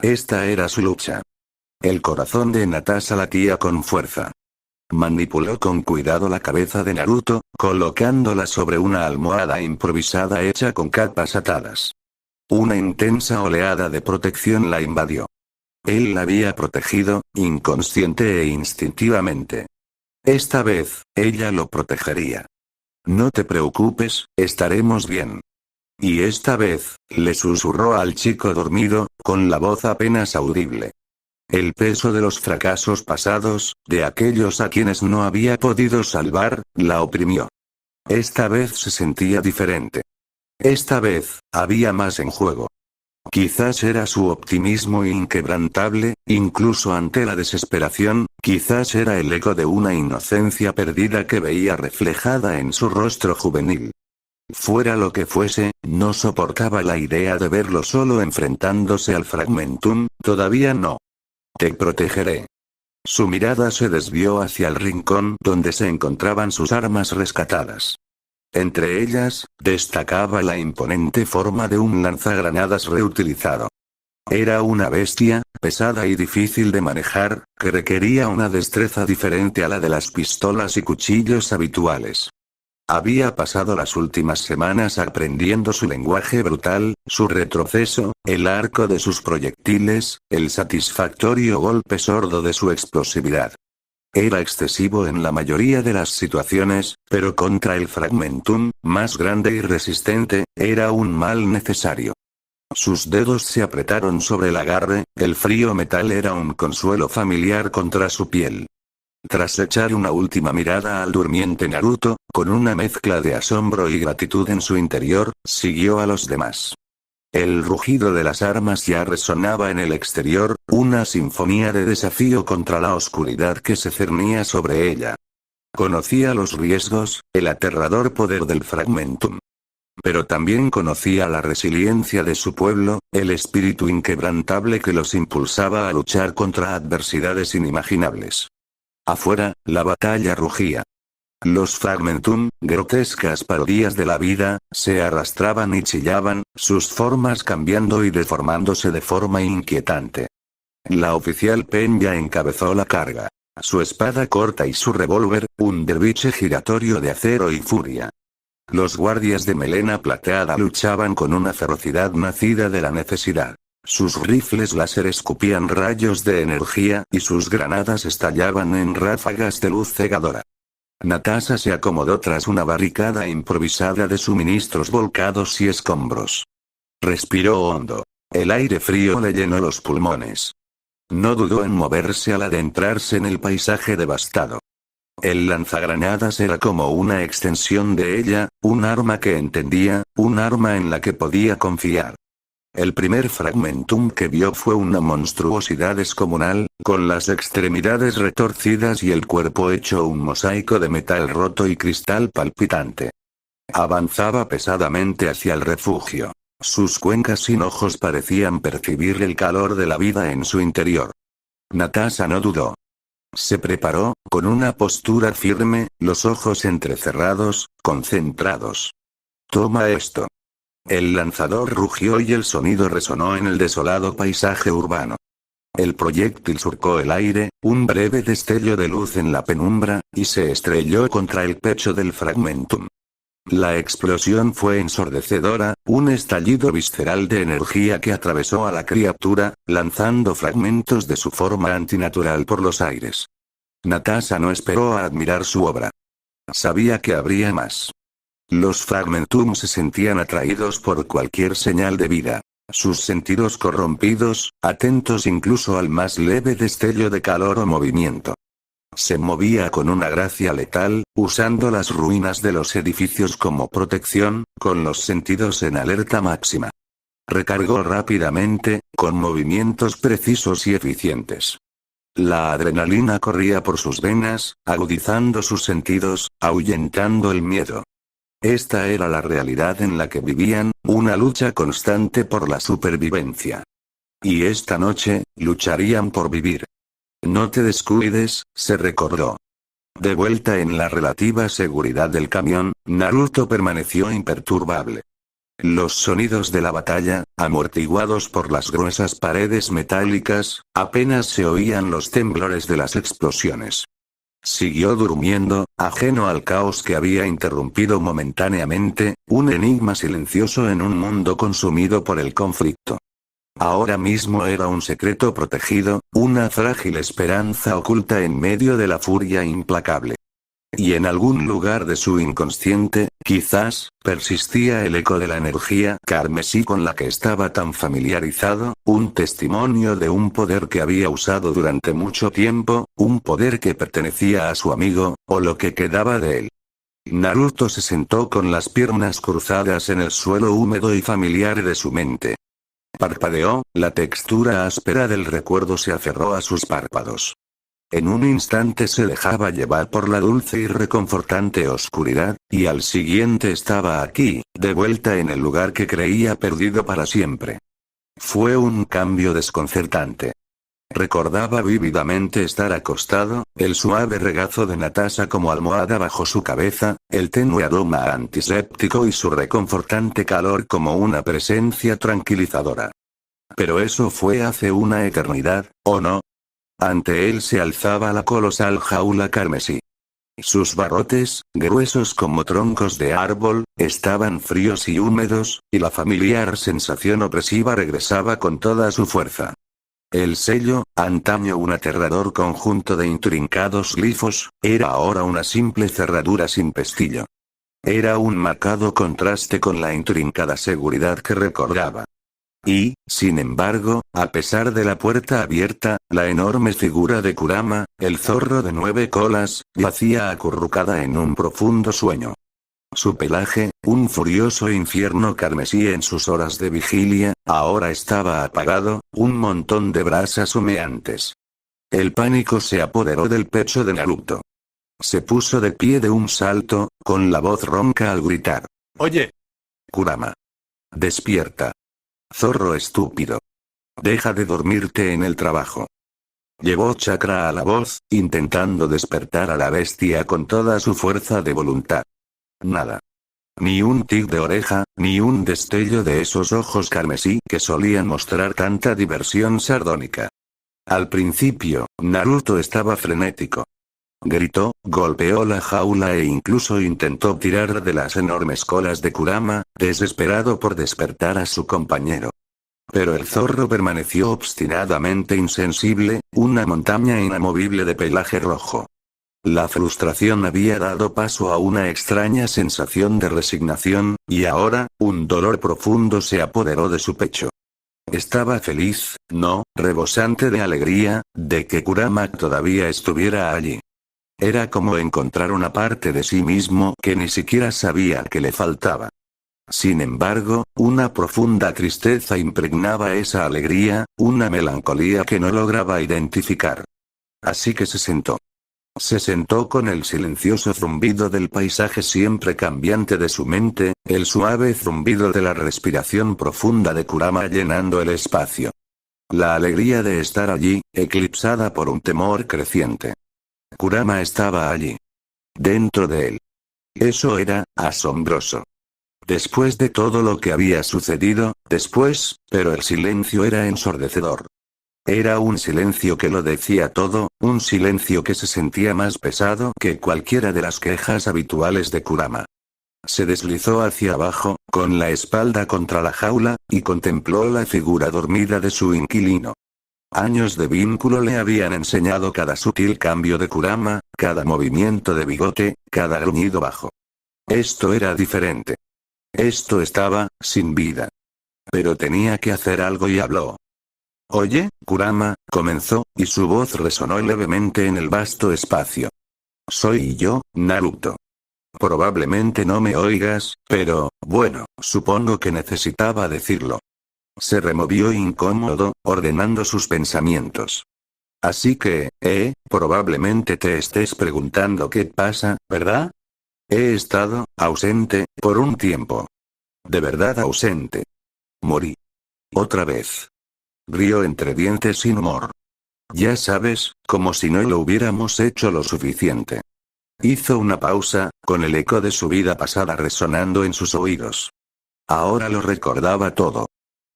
Esta era su lucha. El corazón de Natasha latía con fuerza. Manipuló con cuidado la cabeza de Naruto, colocándola sobre una almohada improvisada hecha con capas atadas. Una intensa oleada de protección la invadió. Él la había protegido, inconsciente e instintivamente. Esta vez, ella lo protegería. No te preocupes, estaremos bien. Y esta vez, le susurró al chico dormido, con la voz apenas audible. El peso de los fracasos pasados, de aquellos a quienes no había podido salvar, la oprimió. Esta vez se sentía diferente. Esta vez, había más en juego. Quizás era su optimismo inquebrantable, incluso ante la desesperación, quizás era el eco de una inocencia perdida que veía reflejada en su rostro juvenil. Fuera lo que fuese, no soportaba la idea de verlo solo enfrentándose al Fragmentum, todavía no. Te protegeré. Su mirada se desvió hacia el rincón donde se encontraban sus armas rescatadas. Entre ellas, destacaba la imponente forma de un lanzagranadas reutilizado. Era una bestia, pesada y difícil de manejar, que requería una destreza diferente a la de las pistolas y cuchillos habituales. Había pasado las últimas semanas aprendiendo su lenguaje brutal, su retroceso, el arco de sus proyectiles, el satisfactorio golpe sordo de su explosividad. Era excesivo en la mayoría de las situaciones, pero contra el Fragmentum, más grande y resistente, era un mal necesario. Sus dedos se apretaron sobre el agarre, el frío metal era un consuelo familiar contra su piel. Tras echar una última mirada al durmiente Naruto, con una mezcla de asombro y gratitud en su interior, siguió a los demás. El rugido de las armas ya resonaba en el exterior, una sinfonía de desafío contra la oscuridad que se cernía sobre ella. Conocía los riesgos, el aterrador poder del Fragmentum. Pero también conocía la resiliencia de su pueblo, el espíritu inquebrantable que los impulsaba a luchar contra adversidades inimaginables. Afuera, la batalla rugía. Los Fragmentum, grotescas parodias de la vida, se arrastraban y chillaban, sus formas cambiando y deformándose de forma inquietante. La oficial Pen ya encabezó la carga. Su espada corta y su revólver, un derviche giratorio de acero y furia. Los guardias de melena plateada luchaban con una ferocidad nacida de la necesidad. Sus rifles láser escupían rayos de energía y sus granadas estallaban en ráfagas de luz cegadora. Natasha se acomodó tras una barricada improvisada de suministros volcados y escombros. Respiró hondo. El aire frío le llenó los pulmones. No dudó en moverse al adentrarse en el paisaje devastado. El lanzagranadas era como una extensión de ella, un arma que entendía, un arma en la que podía confiar. El primer Fragmentum que vio fue una monstruosidad descomunal, con las extremidades retorcidas y el cuerpo hecho un mosaico de metal roto y cristal palpitante. Avanzaba pesadamente hacia el refugio. Sus cuencas sin ojos parecían percibir el calor de la vida en su interior. Natasha no dudó. Se preparó, con una postura firme, los ojos entrecerrados, concentrados. Toma esto. El lanzador rugió y el sonido resonó en el desolado paisaje urbano. El proyectil surcó el aire, un breve destello de luz en la penumbra, y se estrelló contra el pecho del Fragmentum. La explosión fue ensordecedora, un estallido visceral de energía que atravesó a la criatura, lanzando fragmentos de su forma antinatural por los aires. Natasha no esperó a admirar su obra. Sabía que habría más. Los Fragmentum se sentían atraídos por cualquier señal de vida. Sus sentidos corrompidos, atentos incluso al más leve destello de calor o movimiento. Se movía con una gracia letal, usando las ruinas de los edificios como protección, con los sentidos en alerta máxima. Recargó rápidamente, con movimientos precisos y eficientes. La adrenalina corría por sus venas, agudizando sus sentidos, ahuyentando el miedo. Esta era la realidad en la que vivían, una lucha constante por la supervivencia. Y esta noche, lucharían por vivir. No te descuides, se recordó. De vuelta en la relativa seguridad del camión, Naruto permaneció imperturbable. Los sonidos de la batalla, amortiguados por las gruesas paredes metálicas, apenas se oían los temblores de las explosiones. Siguió durmiendo, ajeno al caos que había interrumpido momentáneamente, un enigma silencioso en un mundo consumido por el conflicto. Ahora mismo era un secreto protegido, una frágil esperanza oculta en medio de la furia implacable. Y en algún lugar de su inconsciente, quizás, persistía el eco de la energía carmesí con la que estaba tan familiarizado, un testimonio de un poder que había usado durante mucho tiempo, un poder que pertenecía a su amigo, o lo que quedaba de él. Naruto se sentó con las piernas cruzadas en el suelo húmedo y familiar de su mente. Parpadeó, la textura áspera del recuerdo se aferró a sus párpados. En un instante se dejaba llevar por la dulce y reconfortante oscuridad, y al siguiente estaba aquí, de vuelta en el lugar que creía perdido para siempre. Fue un cambio desconcertante. Recordaba vívidamente estar acostado, el suave regazo de Natasha como almohada bajo su cabeza, el tenue aroma antiséptico y su reconfortante calor como una presencia tranquilizadora. Pero eso fue hace una eternidad, ¿o no? Ante él se alzaba la colosal jaula carmesí. Sus barrotes, gruesos como troncos de árbol, estaban fríos y húmedos, y la familiar sensación opresiva regresaba con toda su fuerza. El sello, antaño un aterrador conjunto de intrincados glifos, era ahora una simple cerradura sin pestillo. Era un marcado contraste con la intrincada seguridad que recordaba. Y, sin embargo, a pesar de la puerta abierta, la enorme figura de Kurama, el zorro de 9 colas, yacía acurrucada en un profundo sueño. Su pelaje, un furioso infierno carmesí en sus horas de vigilia, ahora estaba apagado, un montón de brasas humeantes. El pánico se apoderó del pecho de Naruto. Se puso de pie de un salto, con la voz ronca al gritar. «¡Oye! Kurama. Despierta. Zorro estúpido. Deja de dormirte en el trabajo». Llevó chakra a la voz, intentando despertar a la bestia con toda su fuerza de voluntad. Nada. Ni un tic de oreja, ni un destello de esos ojos carmesí que solían mostrar tanta diversión sardónica. Al principio, Naruto estaba frenético. Gritó, golpeó la jaula e incluso intentó tirar de las enormes colas de Kurama, desesperado por despertar a su compañero. Pero el zorro permaneció obstinadamente insensible, una montaña inamovible de pelaje rojo. La frustración había dado paso a una extraña sensación de resignación, y ahora, un dolor profundo se apoderó de su pecho. Estaba feliz, no, rebosante de alegría, de que Kurama todavía estuviera allí. Era como encontrar una parte de sí mismo que ni siquiera sabía que le faltaba. Sin embargo, una profunda tristeza impregnaba esa alegría, una melancolía que no lograba identificar. Así que se sentó. Se sentó con el silencioso zumbido del paisaje siempre cambiante de su mente, el suave zumbido de la respiración profunda de Kurama llenando el espacio. La alegría de estar allí, eclipsada por un temor creciente. Kurama estaba allí. Dentro de él. Eso era asombroso. Después de todo lo que había sucedido, pero el silencio era ensordecedor. Era un silencio que lo decía todo, un silencio que se sentía más pesado que cualquiera de las quejas habituales de Kurama. Se deslizó hacia abajo, con la espalda contra la jaula, y contempló la figura dormida de su inquilino. Años de vínculo le habían enseñado cada sutil cambio de Kurama, cada movimiento de bigote, cada gruñido bajo. Esto era diferente. Esto estaba, sin vida. Pero tenía que hacer algo y habló. «Oye, Kurama», comenzó, y su voz resonó levemente en el vasto espacio. «Soy yo, Naruto. Probablemente no me oigas, pero, bueno, supongo que necesitaba decirlo». Se removió incómodo, ordenando sus pensamientos. «Así que, probablemente te estés preguntando qué pasa, ¿verdad? He estado ausente por un tiempo. De verdad ausente. Morí. Otra vez». Rió entre dientes sin humor. «Ya sabes, como si no lo hubiéramos hecho lo suficiente». Hizo una pausa, con el eco de su vida pasada resonando en sus oídos. Ahora lo recordaba todo.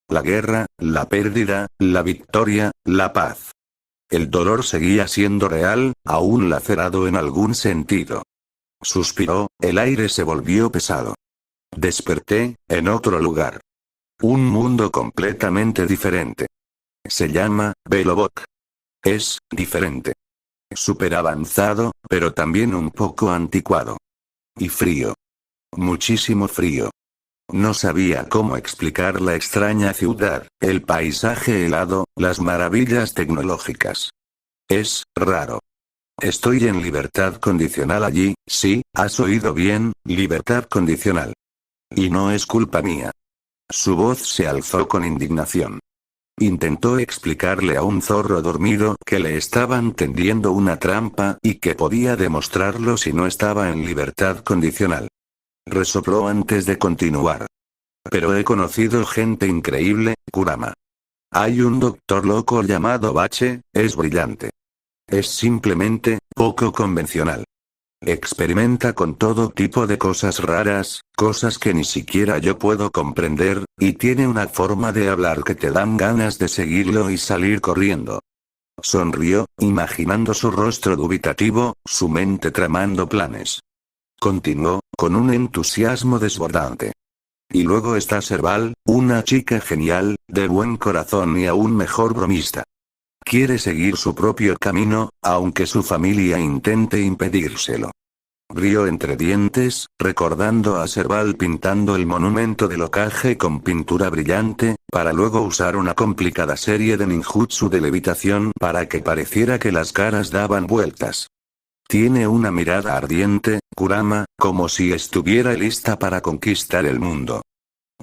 La guerra, la pérdida, la victoria, la paz. El dolor seguía siendo real, aún lacerado en algún sentido. Suspiró, el aire se volvió pesado. Desperté, en otro lugar. Un mundo completamente diferente. Se llama Belobot. Es diferente. Súper avanzado, pero también un poco anticuado. Y frío. Muchísimo frío. No sabía cómo explicar la extraña ciudad, el paisaje helado, las maravillas tecnológicas. Es raro. Estoy en libertad condicional allí, sí, has oído bien, libertad condicional. Y no es culpa mía. Su voz se alzó con indignación. Intentó explicarle a un zorro dormido que le estaban tendiendo una trampa y que podía demostrarlo si no estaba en libertad condicional. Resopló antes de continuar. Pero he conocido gente increíble, Kurama. Hay un doctor loco llamado Bache, es brillante. Es simplemente, poco convencional. Experimenta con todo tipo de cosas raras, cosas que ni siquiera yo puedo comprender, y tiene una forma de hablar que te dan ganas de seguirlo y salir corriendo. Sonrió, imaginando su rostro dubitativo, su mente tramando planes. Continuó, con un entusiasmo desbordante. Y luego está Serval, una chica genial, de buen corazón y aún mejor bromista. Quiere seguir su propio camino, aunque su familia intente impedírselo. Rió entre dientes, recordando a Serval pintando el monumento del Hokage con pintura brillante, para luego usar una complicada serie de ninjutsu de levitación para que pareciera que las caras daban vueltas. Tiene una mirada ardiente, Kurama, como si estuviera lista para conquistar el mundo.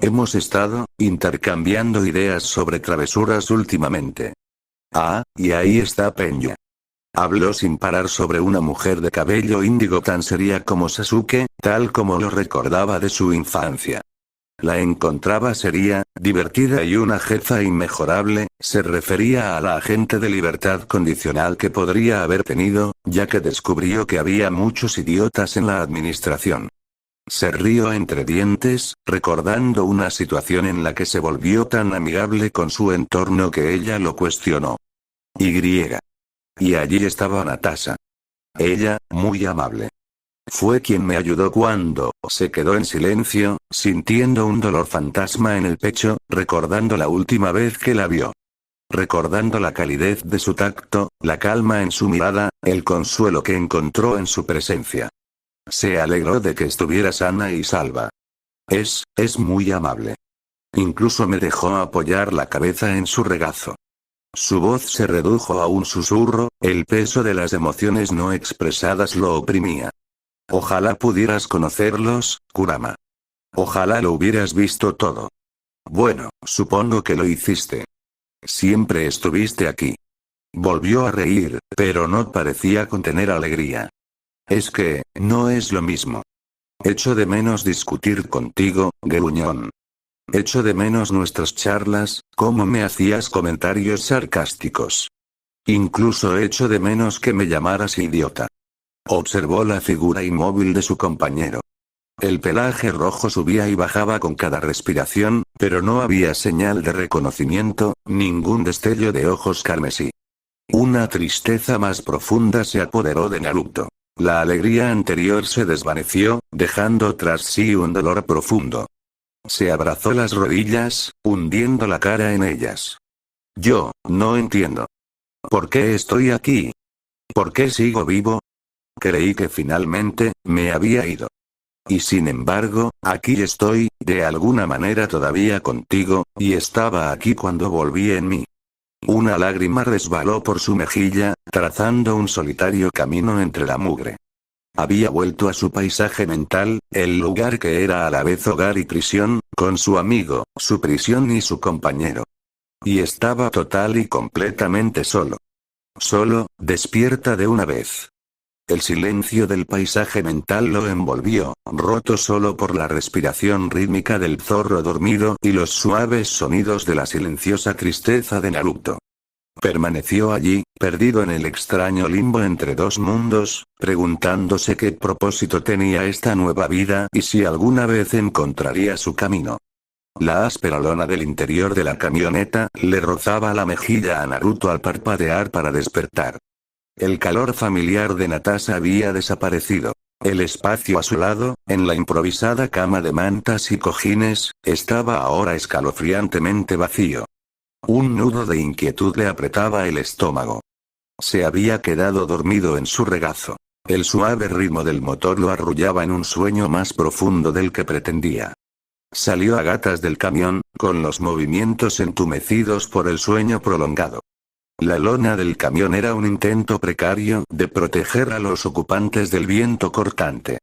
Hemos estado intercambiando ideas sobre travesuras últimamente. Ah, y ahí está Peña. Habló sin parar sobre una mujer de cabello índigo tan seria como Sasuke, tal como lo recordaba de su infancia. La encontraba seria, divertida y una jefa inmejorable, se refería a la agente de libertad condicional que podría haber tenido, ya que descubrió que había muchos idiotas en la administración. Se rió entre dientes, recordando una situación en la que se volvió tan amigable con su entorno que ella lo cuestionó. Y allí estaba Natasha. Ella, muy amable. Fue quien me ayudó cuando se quedó en silencio, sintiendo un dolor fantasma en el pecho, recordando la última vez que la vio. Recordando la calidez de su tacto, la calma en su mirada, el consuelo que encontró en su presencia. Se alegró de que estuviera sana y salva. Es muy amable. Incluso me dejó apoyar la cabeza en su regazo. Su voz se redujo a un susurro, el peso de las emociones no expresadas lo oprimía. Ojalá pudieras conocerlos, Kurama. Ojalá lo hubieras visto todo. Bueno, supongo que lo hiciste. Siempre estuviste aquí. Volvió a reír, pero no parecía contener alegría. Es que, no es lo mismo. Echo de menos discutir contigo, gruñón. Echo de menos nuestras charlas, cómo me hacías comentarios sarcásticos. Incluso echo de menos que me llamaras idiota. Observó la figura inmóvil de su compañero. El pelaje rojo subía y bajaba con cada respiración, pero no había señal de reconocimiento, ningún destello de ojos carmesí. Una tristeza más profunda se apoderó de Naruto. La alegría anterior se desvaneció, dejando tras sí un dolor profundo. Se abrazó las rodillas, hundiendo la cara en ellas. Yo, no entiendo. ¿Por qué estoy aquí? ¿Por qué sigo vivo? Creí que finalmente, me había ido. Y sin embargo, aquí estoy, de alguna manera todavía contigo, y estaba aquí cuando volví en mí. Una lágrima resbaló por su mejilla, trazando un solitario camino entre la mugre. Había vuelto a su paisaje mental, el lugar que era a la vez hogar y prisión, con su amigo, su prisión y su compañero. Y estaba total y completamente solo. Solo, despierta de una vez. El silencio del paisaje mental lo envolvió, roto solo por la respiración rítmica del zorro dormido y los suaves sonidos de la silenciosa tristeza de Naruto. Permaneció allí, perdido en el extraño limbo entre dos mundos, preguntándose qué propósito tenía esta nueva vida y si alguna vez encontraría su camino. La áspera lona del interior de la camioneta le rozaba la mejilla a Naruto al parpadear para despertar. El calor familiar de Natasha había desaparecido. El espacio a su lado, en la improvisada cama de mantas y cojines, estaba ahora escalofriantemente vacío. Un nudo de inquietud le apretaba el estómago. Se había quedado dormido en su regazo. El suave ritmo del motor lo arrullaba en un sueño más profundo del que pretendía. Salió a gatas del camión, con los movimientos entumecidos por el sueño prolongado. La lona del camión era un intento precario de proteger a los ocupantes del viento cortante.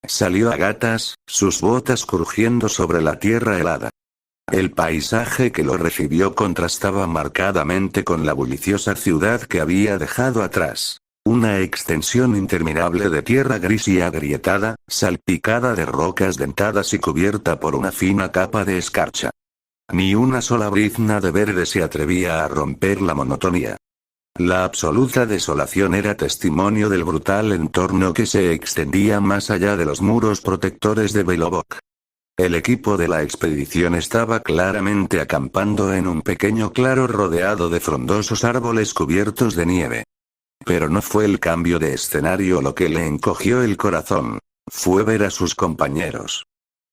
Salió a gatas, sus botas crujiendo sobre la tierra helada. El paisaje que lo recibió contrastaba marcadamente con la bulliciosa ciudad que había dejado atrás. Una extensión interminable de tierra gris y agrietada, salpicada de rocas dentadas y cubierta por una fina capa de escarcha. Ni una sola brizna de verde se atrevía a romper la monotonía. La absoluta desolación era testimonio del brutal entorno que se extendía más allá de los muros protectores de Belobok. El equipo de la expedición estaba claramente acampando en un pequeño claro rodeado de frondosos árboles cubiertos de nieve. Pero no fue el cambio de escenario lo que le encogió el corazón. Fue ver a sus compañeros.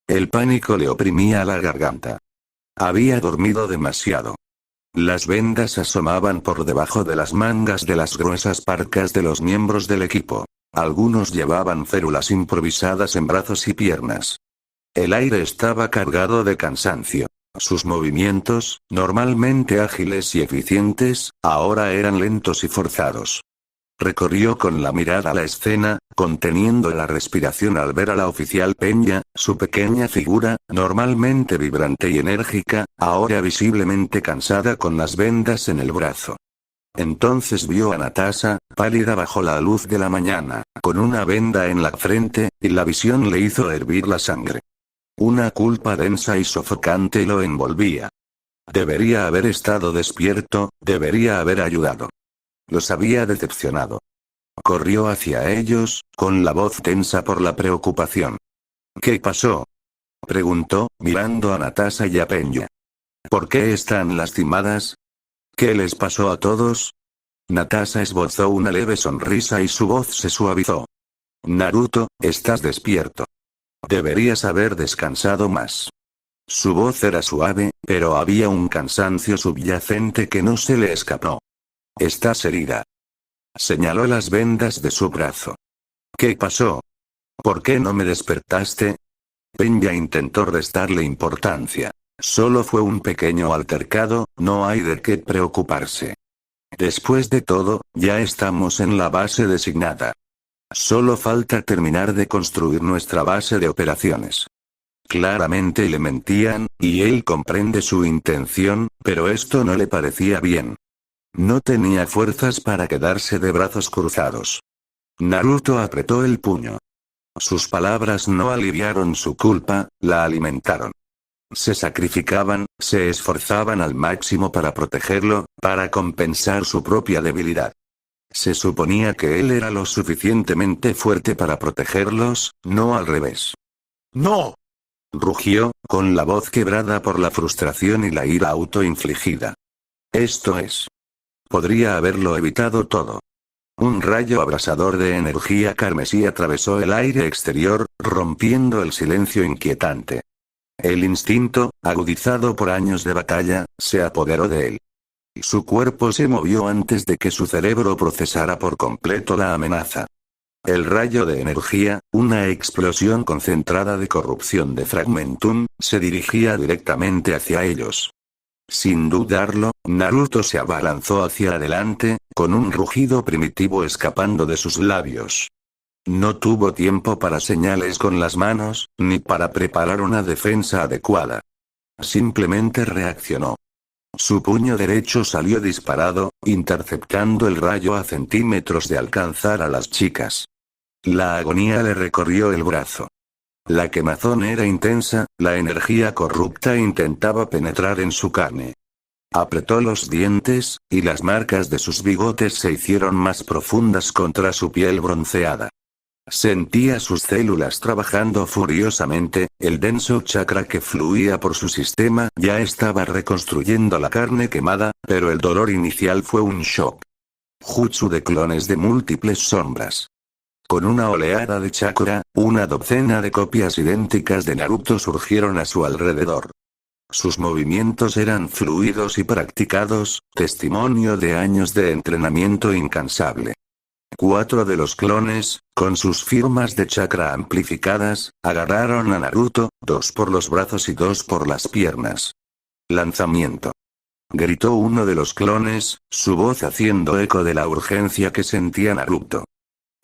El pánico le oprimía la garganta. Había dormido demasiado. Las vendas asomaban por debajo de las mangas de las gruesas parcas de los miembros del equipo. Algunos llevaban férulas improvisadas en brazos y piernas. El aire estaba cargado de cansancio. Sus movimientos, normalmente ágiles y eficientes, ahora eran lentos y forzados. Recorrió con la mirada la escena, conteniendo la respiración al ver a la oficial Peña, su pequeña figura, normalmente vibrante y enérgica, ahora visiblemente cansada con las vendas en el brazo. Entonces vio a Natasha, pálida bajo la luz de la mañana, con una venda en la frente, y la visión le hizo hervir la sangre. Una culpa densa y sofocante lo envolvía. Debería haber estado despierto, debería haber ayudado. Los había decepcionado. Corrió hacia ellos, con la voz tensa por la preocupación. ¿Qué pasó?, preguntó, mirando a Natasha y a Peña. ¿Por qué están lastimadas? ¿Qué les pasó a todos? Natasha esbozó una leve sonrisa y su voz se suavizó. Naruto, estás despierto. Deberías haber descansado más. Su voz era suave, pero había un cansancio subyacente que no se le escapó. Estás herida. Señaló las vendas de su brazo. ¿Qué pasó? ¿Por qué no me despertaste? Peña intentó restarle importancia. Solo fue un pequeño altercado, no hay de qué preocuparse. Después de todo, ya estamos en la base designada. Solo falta terminar de construir nuestra base de operaciones. Claramente le mentían, y él comprende su intención, pero esto no le parecía bien. No tenía fuerzas para quedarse de brazos cruzados. Naruto apretó el puño. Sus palabras no aliviaron su culpa, la alimentaron. Se sacrificaban, se esforzaban al máximo para protegerlo, para compensar su propia debilidad. Se suponía que él era lo suficientemente fuerte para protegerlos, no al revés. ¡No!, rugió, con la voz quebrada por la frustración y la ira autoinfligida. Esto es. Podría haberlo evitado todo. Un rayo abrasador de energía carmesí atravesó el aire exterior, rompiendo el silencio inquietante. El instinto, agudizado por años de batalla, se apoderó de él. Su cuerpo se movió antes de que su cerebro procesara por completo la amenaza. El rayo de energía, una explosión concentrada de corrupción de Fragmentum, se dirigía directamente hacia ellos. Sin dudarlo, Naruto se abalanzó hacia adelante, con un rugido primitivo escapando de sus labios. No tuvo tiempo para señales con las manos, ni para preparar una defensa adecuada. Simplemente reaccionó. Su puño derecho salió disparado, interceptando el rayo a centímetros de alcanzar a las chicas. La agonía le recorrió el brazo. La quemazón era intensa, la energía corrupta intentaba penetrar en su carne. Apretó los dientes, y las marcas de sus bigotes se hicieron más profundas contra su piel bronceada. Sentía sus células trabajando furiosamente, el denso chakra que fluía por su sistema ya estaba reconstruyendo la carne quemada, pero el dolor inicial fue un shock. Jutsu de clones de múltiples sombras. Con una oleada de chakra, una docena de copias idénticas de Naruto surgieron a su alrededor. Sus movimientos eran fluidos y practicados, testimonio de años de entrenamiento incansable. 4 de los clones, con sus firmas de chakra amplificadas, agarraron a Naruto, 2 por los brazos y 2 por las piernas. Lanzamiento. Gritó uno de los clones, su voz haciendo eco de la urgencia que sentía Naruto.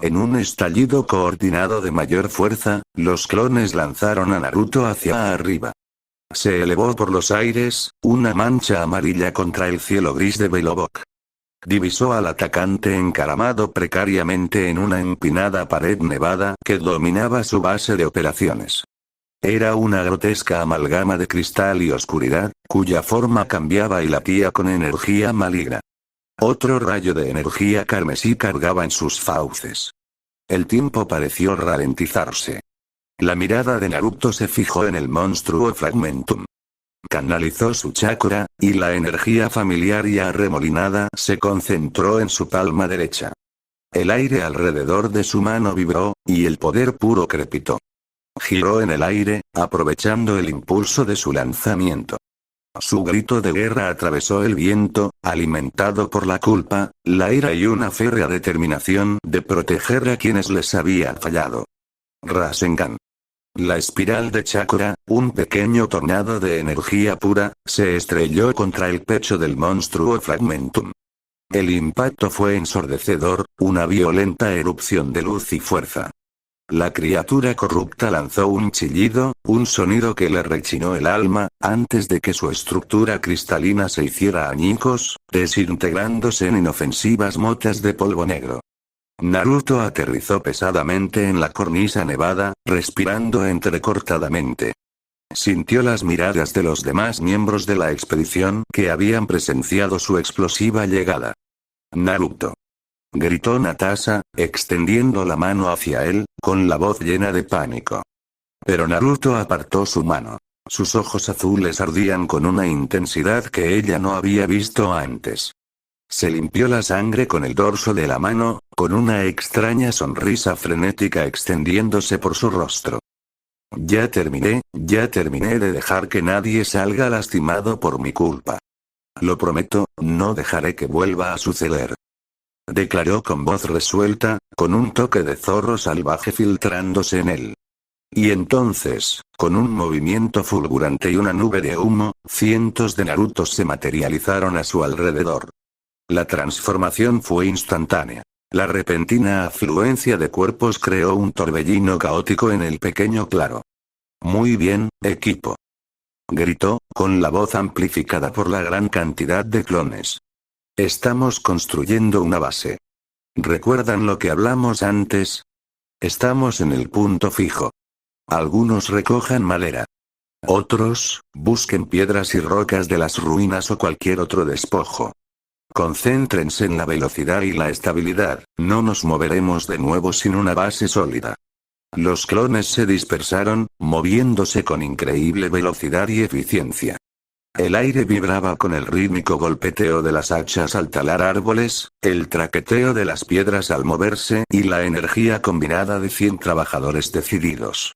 En un estallido coordinado de mayor fuerza, los clones lanzaron a Naruto hacia arriba. Se elevó por los aires, una mancha amarilla contra el cielo gris de Belobok. Divisó al atacante encaramado precariamente en una empinada pared nevada que dominaba su base de operaciones. Era una grotesca amalgama de cristal y oscuridad, cuya forma cambiaba y latía con energía maligna. Otro rayo de energía carmesí cargaba en sus fauces. El tiempo pareció ralentizarse. La mirada de Naruto se fijó en el monstruo Fragmentum. Canalizó su chakra, y la energía familiar y arremolinada se concentró en su palma derecha. El aire alrededor de su mano vibró, y el poder puro crepitó. Giró en el aire, aprovechando el impulso de su lanzamiento. Su grito de guerra atravesó el viento, alimentado por la culpa, la ira y una férrea determinación de proteger a quienes les había fallado. Rasengan. La espiral de chakra, un pequeño tornado de energía pura, se estrelló contra el pecho del monstruo Fragmentum. El impacto fue ensordecedor, una violenta erupción de luz y fuerza. La criatura corrupta lanzó un chillido, un sonido que le rechinó el alma, antes de que su estructura cristalina se hiciera añicos, desintegrándose en inofensivas motas de polvo negro. Naruto aterrizó pesadamente en la cornisa nevada, respirando entrecortadamente. Sintió las miradas de los demás miembros de la expedición que habían presenciado su explosiva llegada. «Naruto», gritó Natasha, extendiendo la mano hacia él, con la voz llena de pánico. Pero Naruto apartó su mano. Sus ojos azules ardían con una intensidad que ella no había visto antes. Se limpió la sangre con el dorso de la mano, con una extraña sonrisa frenética extendiéndose por su rostro. Ya terminé de dejar que nadie salga lastimado por mi culpa. Lo prometo, no dejaré que vuelva a suceder. Declaró con voz resuelta, con un toque de zorro salvaje filtrándose en él. Y entonces, con un movimiento fulgurante y una nube de humo, cientos de Narutos se materializaron a su alrededor. La transformación fue instantánea. La repentina afluencia de cuerpos creó un torbellino caótico en el pequeño claro. «Muy bien, equipo», gritó, con la voz amplificada por la gran cantidad de clones. «Estamos construyendo una base. ¿Recuerdan lo que hablamos antes? Estamos en el punto fijo. Algunos recojan madera. Otros, busquen piedras y rocas de las ruinas o cualquier otro despojo. Concéntrense en la velocidad y la estabilidad, no nos moveremos de nuevo sin una base sólida». Los clones se dispersaron, moviéndose con increíble velocidad y eficiencia. El aire vibraba con el rítmico golpeteo de las hachas al talar árboles, el traqueteo de las piedras al moverse y la energía combinada de 100 trabajadores decididos.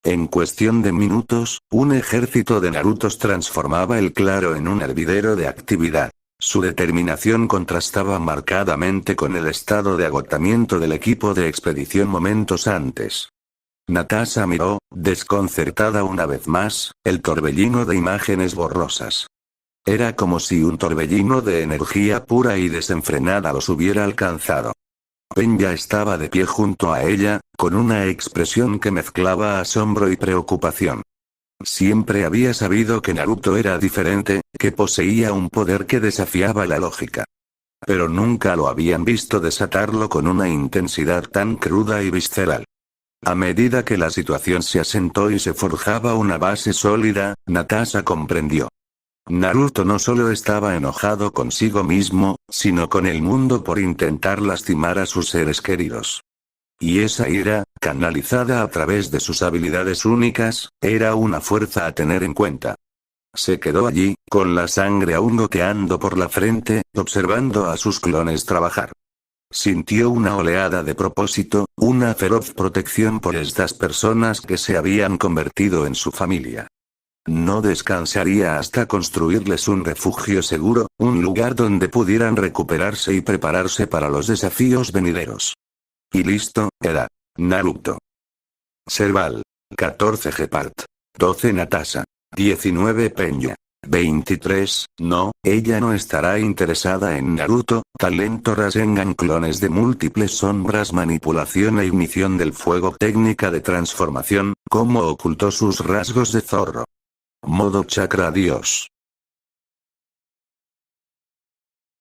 En cuestión de minutos, un ejército de Narutos transformaba el claro en un hervidero de actividad. Su determinación contrastaba marcadamente con el estado de agotamiento del equipo de expedición momentos antes. Natasha miró, desconcertada una vez más, el torbellino de imágenes borrosas. Era como si un torbellino de energía pura y desenfrenada los hubiera alcanzado. Pen ya estaba de pie junto a ella, con una expresión que mezclaba asombro y preocupación. Siempre había sabido que Naruto era diferente, que poseía un poder que desafiaba la lógica. Pero nunca lo habían visto desatarlo con una intensidad tan cruda y visceral. A medida que la situación se asentó y se forjaba una base sólida, Natasha comprendió. Naruto no solo estaba enojado consigo mismo, sino con el mundo por intentar lastimar a sus seres queridos. Y esa ira, canalizada a través de sus habilidades únicas, era una fuerza a tener en cuenta. Se quedó allí, con la sangre aún goteando por la frente, observando a sus clones trabajar. Sintió una oleada de propósito, una feroz protección por estas personas que se habían convertido en su familia. No descansaría hasta construirles un refugio seguro, un lugar donde pudieran recuperarse y prepararse para los desafíos venideros. Y listo, edad. Naruto. Serval. 14 Gepard. 12 Natasha. 19 Peña. 23, no, ella no estará interesada en Naruto, talento Rasengan, clones de múltiples sombras, manipulación e ignición del fuego, técnica de transformación, cómo ocultó sus rasgos de zorro. Modo chakra dios.